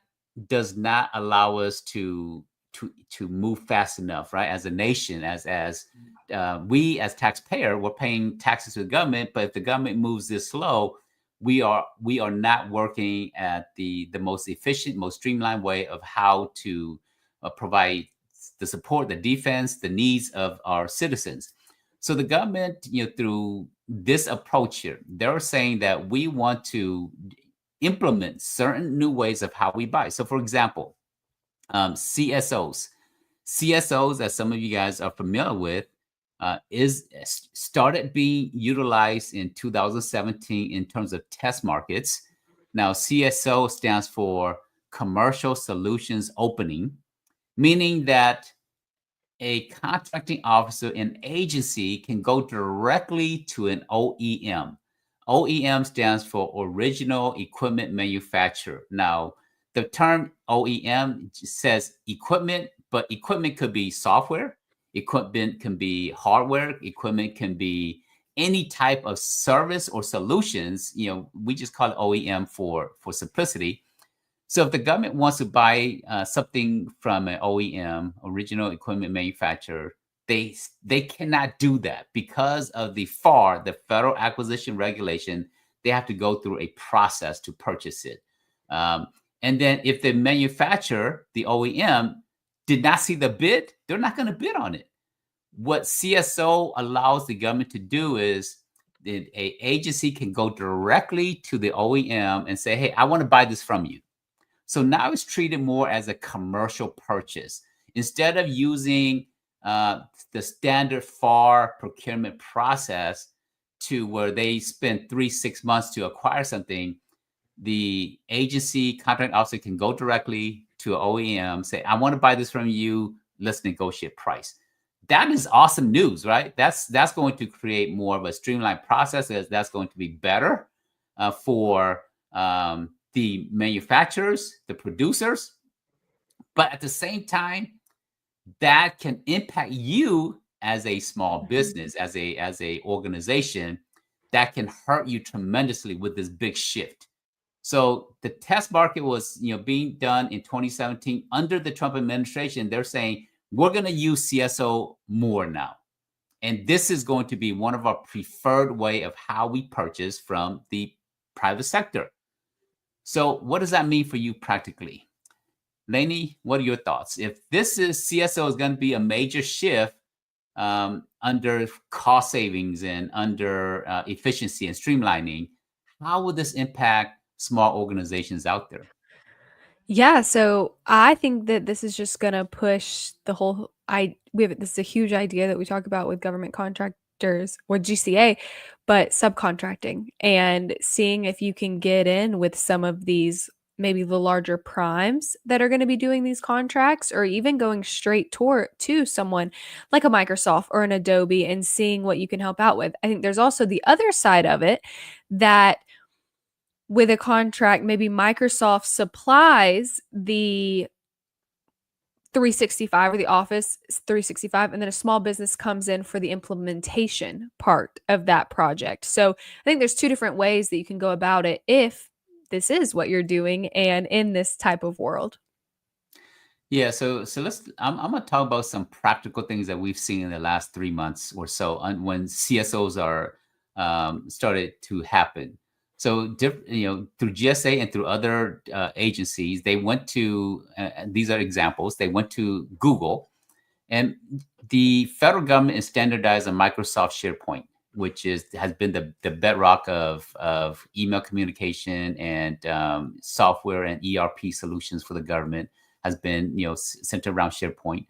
Speaker 2: does not allow us to move fast enough, right? As a nation, as we as taxpayer, we're paying taxes to the government, but if the government moves this slow, we are not working at the most efficient, most streamlined way of how to provide the support, the defense, the needs of our citizens. So the government, through this approach here, they're saying that we want to implement certain new ways of how we buy. So, for example, CSOs. CSOs, as some of you guys are familiar with, is started being utilized in 2017 in terms of test markets. Now, CSO stands for Commercial Solutions Opening, meaning that a contracting officer in agency can go directly to an OEM. OEM stands for Original Equipment Manufacturer. Now, the term OEM says equipment, but equipment could be software, equipment can be hardware, equipment can be any type of service or solutions. We just call it OEM for simplicity. So if the government wants to buy something from an OEM, original equipment manufacturer, they cannot do that because of the FAR, the Federal Acquisition Regulation. They have to go through a process to purchase it. And then if the manufacturer, the OEM, did not see the bid, they're not going to bid on it. What CSO allows the government to do is an agency can go directly to the OEM and say, hey, I want to buy this from you. So now it's treated more as a commercial purchase. Instead of using the standard FAR procurement process to where they spend 3-6 months to acquire something, the agency contract officer can go directly to an OEM, say, I want to buy this from you. Let's negotiate price. That is awesome news, right? That's going to create more of a streamlined process. That's going to be better for the manufacturers, the producers. But at the same time, that can impact you as a small business, as a organization. That can hurt you tremendously with this big shift. So the test market was, being done in 2017 under the Trump administration. They're saying we're going to use CSO more now, and this is going to be one of our preferred way of how we purchase from the private sector. So what does that mean for you practically? Lainey, what are your thoughts? If this is CSO is going to be a major shift under cost savings and under efficiency and streamlining, how will this impact small organizations out there?
Speaker 1: Yeah, so I think that this is just gonna push the whole this is a huge idea that we talk about with government contractors or GCA, but subcontracting and seeing if you can get in with some of these, maybe the larger primes that are gonna be doing these contracts, or even going straight to someone like a Microsoft or an Adobe and seeing what you can help out with. I think there's also the other side of it that with a contract, maybe Microsoft supplies the 365 or the Office 365, and then a small business comes in for the implementation part of that project. So I think there's two different ways that you can go about it if this is what you're doing and in this type of world.
Speaker 2: Yeah, so I'm gonna talk about some practical things that we've seen in the last 3 months or so when CSOs are started to happen. So through GSA and through other agencies, they went to these are examples. They went to Google, and the federal government is standardized on Microsoft SharePoint, which has been the bedrock of email communication and software and ERP solutions for the government, has been centered around SharePoint.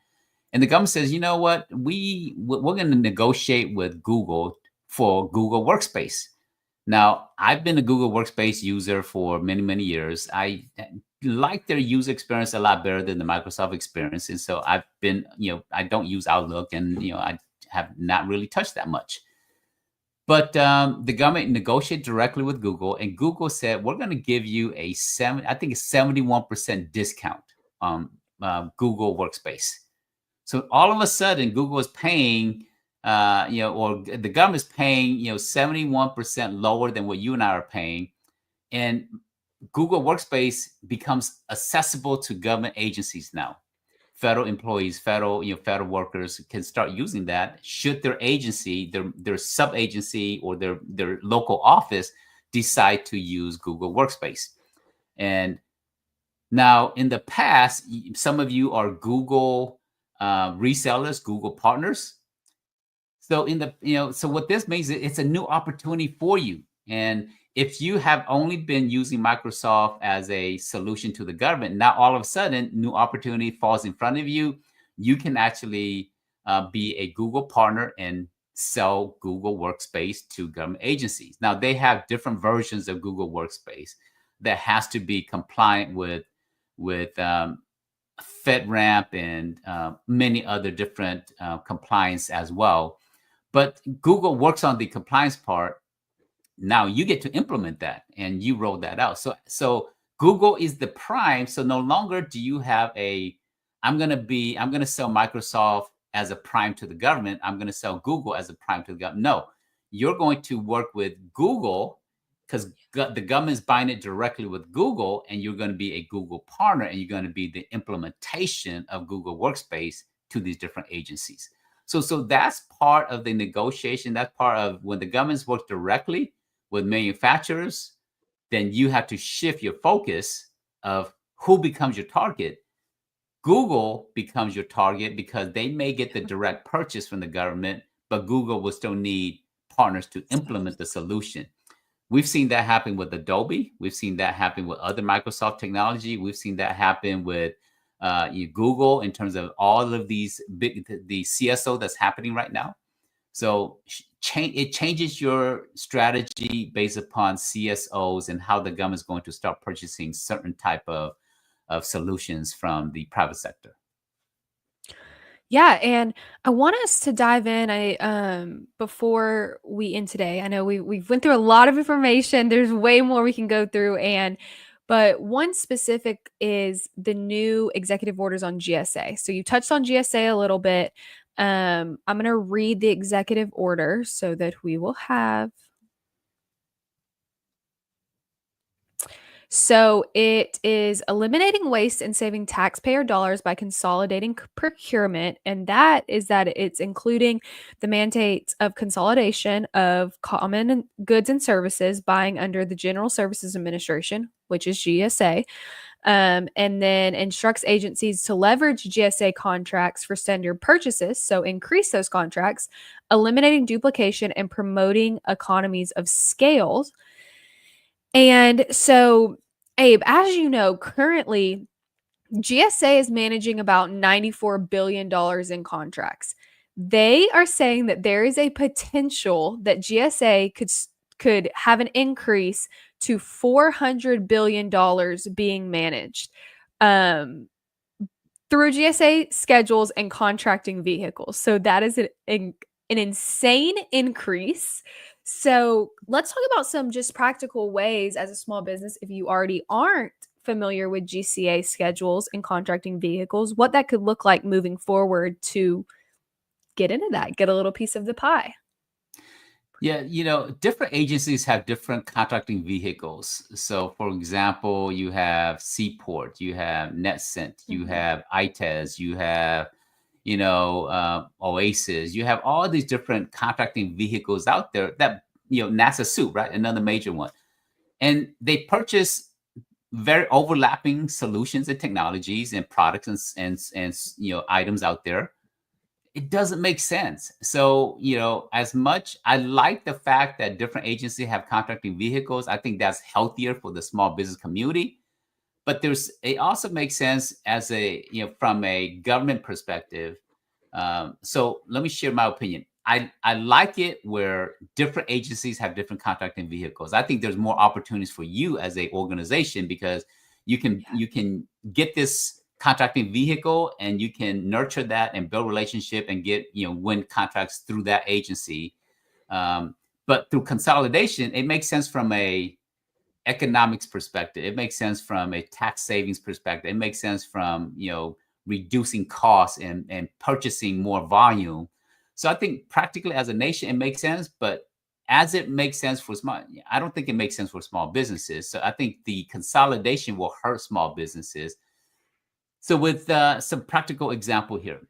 Speaker 2: And the government says, you know what, we're going to negotiate with Google for Google Workspace. Now, I've been a Google Workspace user for many years. I like their user experience a lot better than the Microsoft experience, and so I've been, I don't use Outlook, and I have not really touched that much. But the government negotiated directly with Google, and Google said, we're going to give you a 71% discount on Google Workspace. So all of a sudden, Google is paying, or the government is paying, 71% lower than what you and I are paying. And Google Workspace becomes accessible to government agencies now. Federal employees, federal workers can start using that should their agency, their sub-agency, or their local office decide to use Google Workspace. And now, in the past, some of you are Google resellers, Google partners. So so what this means is it's a new opportunity for you. And if you have only been using Microsoft as a solution to the government, now all of a sudden, new opportunity falls in front of you. You can actually be a Google partner and sell Google Workspace to government agencies. Now, they have different versions of Google Workspace that has to be compliant with FedRAMP and many other different compliance as well. But Google works on the compliance part. Now you get to implement that and you roll that out. So Google is the prime. So no longer do you have I'm going to sell Microsoft as a prime to the government. I'm going to sell Google as a prime to the government. No, you're going to work with Google because the government's buying it directly with Google, and you're going to be a Google partner, and you're going to be the implementation of Google Workspace to these different agencies. So that's part of the negotiation. That's part of when the governments work directly with manufacturers, then you have to shift your focus of who becomes your target. Google becomes your target because they may get the direct purchase from the government, but Google will still need partners to implement the solution. We've seen that happen with Adobe. We've seen that happen with other Microsoft technology. We've seen that happen with Google in terms of all of these the CSO that's happening right now. So it changes your strategy based upon CSOs and how the government is going to start purchasing certain type of solutions from the private sector.
Speaker 1: Yeah, and I want us to dive in. Before we end today, I know we've went through a lot of information. There's way more we can go through, but one specific is the new executive orders on GSA. So you touched on GSA a little bit. I'm going to read the executive order so that we will have. So it is eliminating waste and saving taxpayer dollars by consolidating procurement. And that it's including the mandates of consolidation of common goods and services buying under the General Services Administration, which is GSA. And then instructs agencies to leverage GSA contracts for standard purchases, so increase those contracts, eliminating duplication and promoting economies of scale. And so, Abe, as you know, currently GSA is managing about $94 billion in contracts. They are saying that there is a potential that GSA could have an increase to $400 billion being managed through GSA schedules and contracting vehicles. So that is an insane increase. So let's talk about some just practical ways as a small business, if you already aren't familiar with GCA schedules and contracting vehicles, what that could look like moving forward to get into that, get a little piece of the pie.
Speaker 2: Yeah, different agencies have different contracting vehicles. So, for example, you have Seaport, you have NetCent, you have ITES, you have, Oasis. You have all these different contracting vehicles out there that, NASA Soup, right? Another major one. And they purchase very overlapping solutions and technologies and products and items out there. It doesn't make sense. So, as much I like the fact that different agencies have contracting vehicles, I think that's healthier for the small business community. But it also makes sense as from a government perspective. So let me share my opinion. I like it where different agencies have different contracting vehicles. I think there's more opportunities for you as a organization because you can get this contracting vehicle and you can nurture that and build relationship and get win contracts through that agency. But through consolidation, it makes sense from a economics perspective. It makes sense from a tax savings perspective. It makes sense from reducing costs and purchasing more volume. So I think practically as a nation, it makes sense. But as it makes sense for I don't think it makes sense for small businesses. So I think the consolidation will hurt small businesses. So with some practical example here.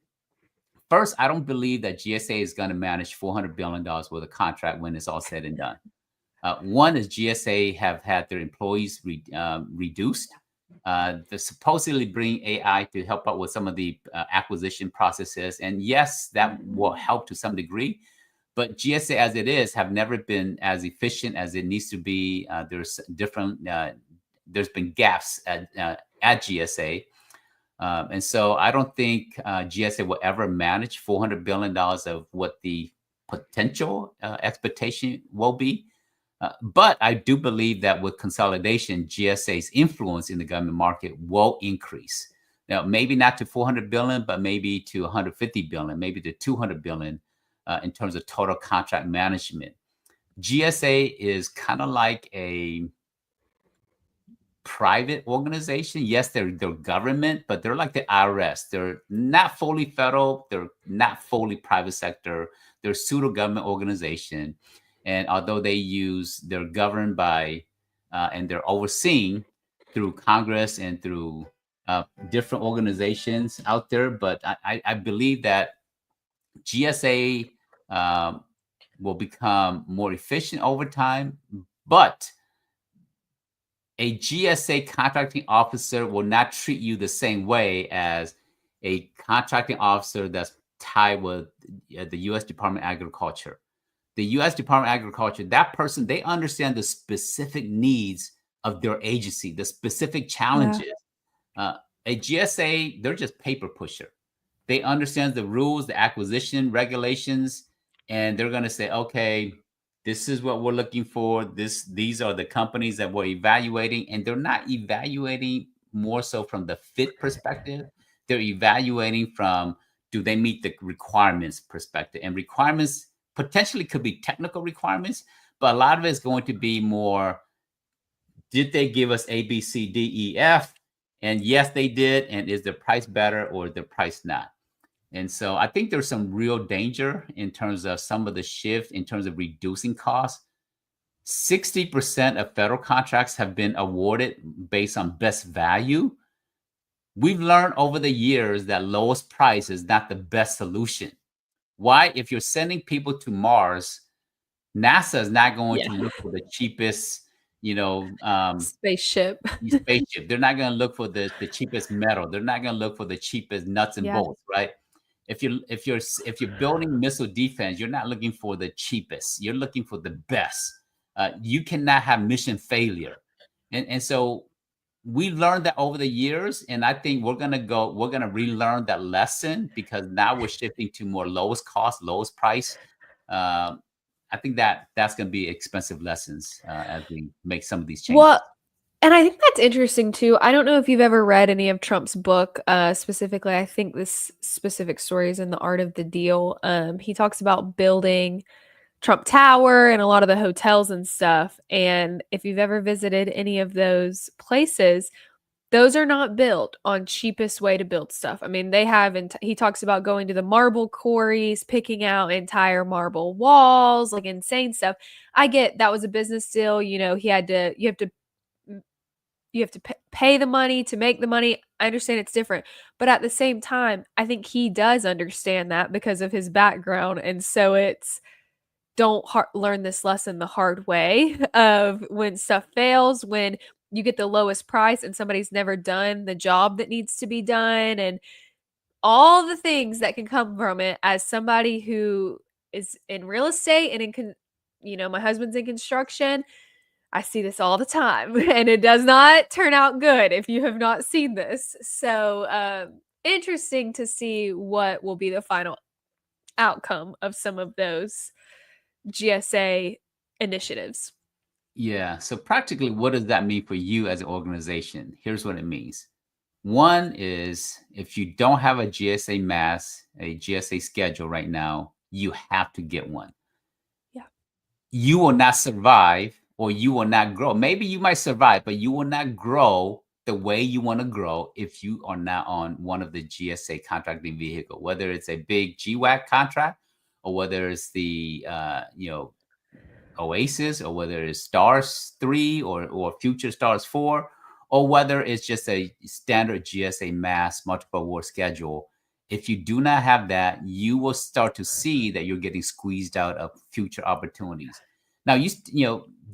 Speaker 2: First, I don't believe that GSA is going to manage $400 billion worth of contract when it's all said and done. One is GSA have had their employees reduced. They supposedly bring AI to help out with some of the acquisition processes. And yes, that will help to some degree. But GSA as it is have never been as efficient as it needs to be. There's been gaps at GSA. And so I don't think GSA will ever manage $400 billion of what the potential expectation will be. But I do believe that with consolidation, GSA's influence in the government market will increase. Now, maybe not to 400 billion, but maybe to 150 billion, maybe to 200 billion in terms of total contract management. GSA is kind of like a private organization. Yes, they're government, but they're like the IRS. They're not fully federal. They're not fully private sector. They're pseudo government organization. And although they're governed by and they're overseen through Congress and through different organizations out there, but I believe that GSA will become more efficient over time, but a GSA contracting officer will not treat you the same way as a contracting officer that's tied with the U.S. Department of Agriculture. The U.S. Department of Agriculture, that person, they understand the specific needs of their agency, the specific
Speaker 1: Yeah.
Speaker 2: challenges. A GSA, they're just paper pusher. They understand the rules, the acquisition regulations, and they're going to say, okay, this is what we're looking for. These are the companies that we're evaluating, and they're not evaluating more so from the fit perspective. They're evaluating from, do they meet the requirements perspective, and requirements potentially could be technical requirements, but a lot of it is going to be more, did they give us A, B, C, D, E, F? And yes, they did. And is the price better or the price not? And so I think there's some real danger in terms of some of the shift in terms of reducing costs. 60% of federal contracts have been awarded based on best value. We've learned over the years that lowest price is not the best solution. Why? If you're sending people to Mars, NASA is not going
Speaker 1: Yeah.
Speaker 2: to look for the cheapest,
Speaker 1: Spaceship.
Speaker 2: spaceship. They're not going to look for the cheapest metal. They're not going to look for the cheapest nuts and
Speaker 1: Yeah.
Speaker 2: bolts, right? If you're building missile defense, you're not looking for the cheapest. You're looking for the best. You cannot have mission failure, and so we learned that over the years, and I think we're gonna relearn that lesson because now we're shifting to more lowest cost, lowest price. I think that's gonna be expensive lessons as we make some of these changes.
Speaker 1: Well, and I think that's interesting too. I don't know if you've ever read any of Trump's book, specifically. I think this specific story is in The Art of the Deal. He talks about building Trump Tower and a lot of the hotels and stuff. And if you've ever visited any of those places, those are not built on cheapest way to build stuff. I mean, they have, he talks about going to the marble quarries, picking out entire marble walls, like insane stuff. I get that was a business deal. You have to pay the money to make the money. I understand it's different. But at the same time, I think he does understand that because of his background. And so it's, don't learn this lesson the hard way of when stuff fails, when you get the lowest price and somebody's never done the job that needs to be done, and all the things that can come from it. As somebody who is in real estate and my husband's in construction, I see this all the time, and it does not turn out good if you have not seen this. So, interesting to see what will be the final outcome of some of those GSA initiatives.
Speaker 2: Yeah. So practically, what does that mean for you as an organization? Here's what it means. One is if you don't have a GSA a GSA schedule right now, you have to get one.
Speaker 1: Yeah.
Speaker 2: You will not survive or you will not grow. Maybe you might survive, but you will not grow the way you want to grow if you are not on one of the GSA contracting vehicle, whether it's a big GWAC contract or whether it's the Oasis or whether it's Stars 3 or Future Stars 4 or whether it's just a standard GSA mass multiple award schedule. If you do not have that, you will start to see that you're getting squeezed out of future opportunities. Now,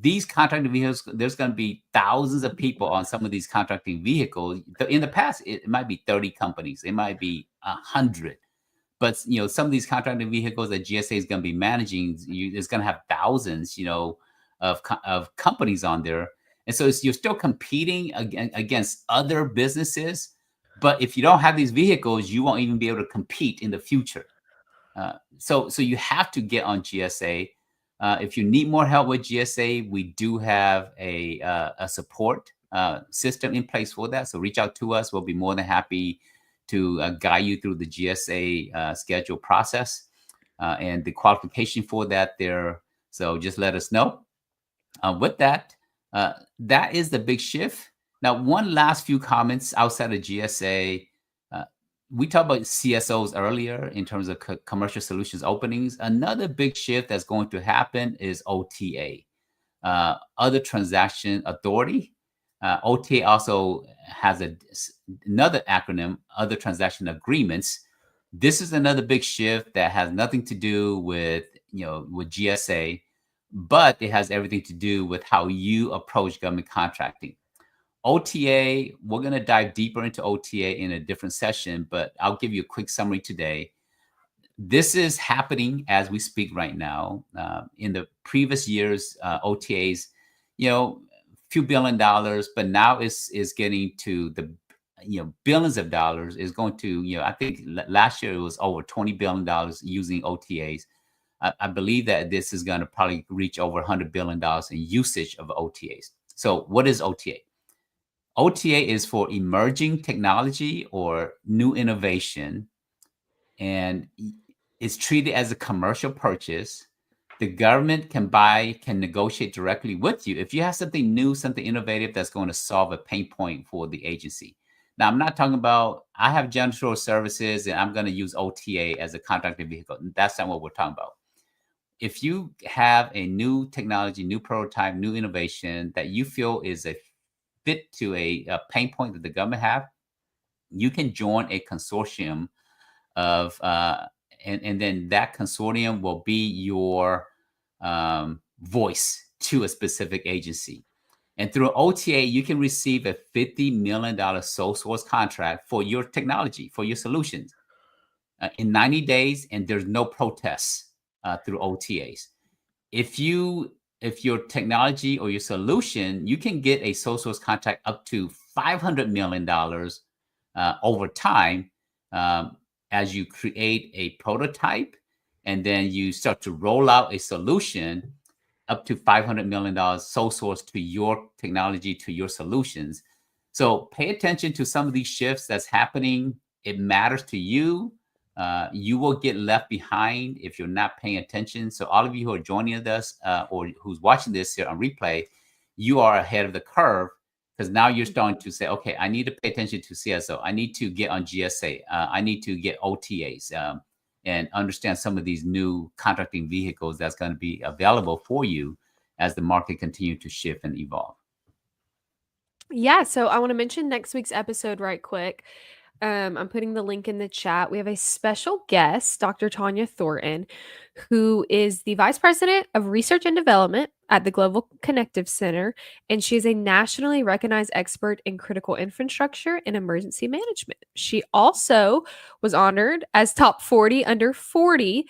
Speaker 2: these contracting vehicles, there's going to be thousands of people on some of these contracting vehicles. In the past, it might be 30 companies. It might be 100. But some of these contracted vehicles that GSA is going to be managing, it's going to have thousands, of companies on there, and so you're still competing against other businesses. But if you don't have these vehicles, you won't even be able to compete in the future. So you have to get on GSA. If you need more help with GSA, we do have a support system in place for that. So reach out to us. We'll be more than happy to guide you through the GSA schedule process and the qualification for that there. So just let us know. With that, that is the big shift. Now, one last few comments outside of GSA. We talked about CSOs earlier in terms of commercial solutions openings. Another big shift that's going to happen is OTA, other transaction authority. OTA also has another acronym, other transaction agreements. This is another big shift that has nothing to do with with GSA, but it has everything to do with how you approach government contracting. OTA, we're going to dive deeper into OTA in a different session, but I'll give you a quick summary today. This is happening as we speak right now. In the previous years, OTAs, few $1 billion, but now is getting to the billions of dollars. Is going to I think last year it was over $20 billion using OTAs. I believe that this is going to probably reach over $100 billion in usage of OTAs. So what is OTA? OTA is for emerging technology or new innovation, and it's treated as a commercial purchase. The government can negotiate directly with you if you have something new, something innovative that's going to solve a pain point for the agency. Now, I'm not talking about I have janitorial services and I'm going to use OTA as a contracted vehicle. That's not what we're talking about. If you have a new technology, new prototype, new innovation that you feel is a fit to a pain point that the government have, you can join a consortium of, and then that consortium will be your voice to a specific agency. And through OTA, you can receive a $50 million sole source contract for your technology, for your solutions in 90 days, and there's no protests through OTAs. If your technology or your solution, you can get a sole source contract up to $500 million over time as you create a prototype and then you start to roll out a solution up to $500 million sole source to your technology, to your solutions. So pay attention to some of these shifts that's happening. It matters to you. You will get left behind if you're not paying attention. So all of you who are joining us or who's watching this here on replay, you are ahead of the curve because now you're starting to say, okay, I need to pay attention to CSO. I need to get on GSA. I need to get OTAs and understand some of these new contracting vehicles that's going to be available for you as the market continues to shift and evolve.
Speaker 1: Yeah, so I want to mention next week's episode right quick. I'm putting the link in the chat. We have a special guest, Dr. Tanya Thornton, who is the Vice President of Research and Development at the Global Connective Center, and she is a nationally recognized expert in critical infrastructure and emergency management. She also was honored as top 40 under 40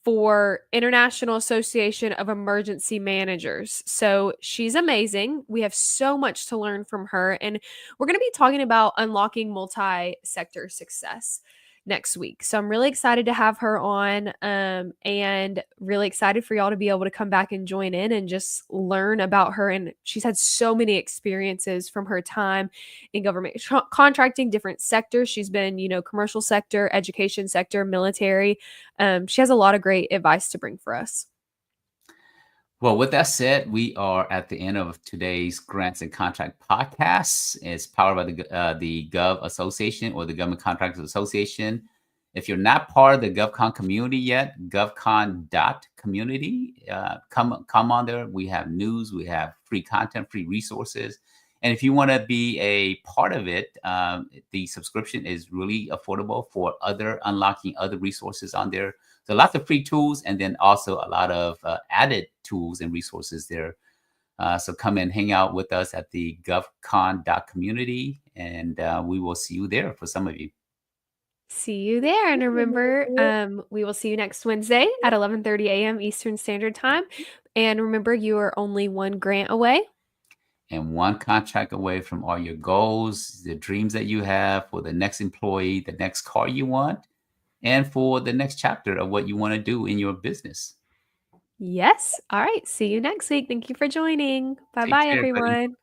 Speaker 1: for International Association of Emergency Managers. So she's amazing. We have so much to learn from her. And we're going to be talking about unlocking multi-sector success next week. So I'm really excited to have her on and really excited for y'all to be able to come back and join in and just learn about her. And she's had so many experiences from her time in government contracting, different sectors. She's been, commercial sector, education sector, military. She has a lot of great advice to bring for us.
Speaker 2: Well, with that said, we are at the end of today's Grants and Contract podcast. It's powered by the Gov Association or the Government Contractors Association. If you're not part of the GovCon community yet, govcon.community, come on there. We have news, we have free content, free resources. And if you want to be a part of it, the subscription is really affordable for unlocking other resources on there. So lots of free tools and then also a lot of added tools and resources there. So come and hang out with us at the govcon.community and we will see you there for some of you.
Speaker 1: See you there, and remember, we will see you next Wednesday at 11:30 a.m. Eastern Standard Time, and remember, you are only one grant away.
Speaker 2: And one contract away from all your goals, the dreams that you have for the next employee, the next car you want, and for the next chapter of what you want to do in your business.
Speaker 1: Yes. All right. See you next week. Thank you for joining.
Speaker 2: Take
Speaker 1: Bye-bye,
Speaker 2: care, buddy.
Speaker 1: everyone.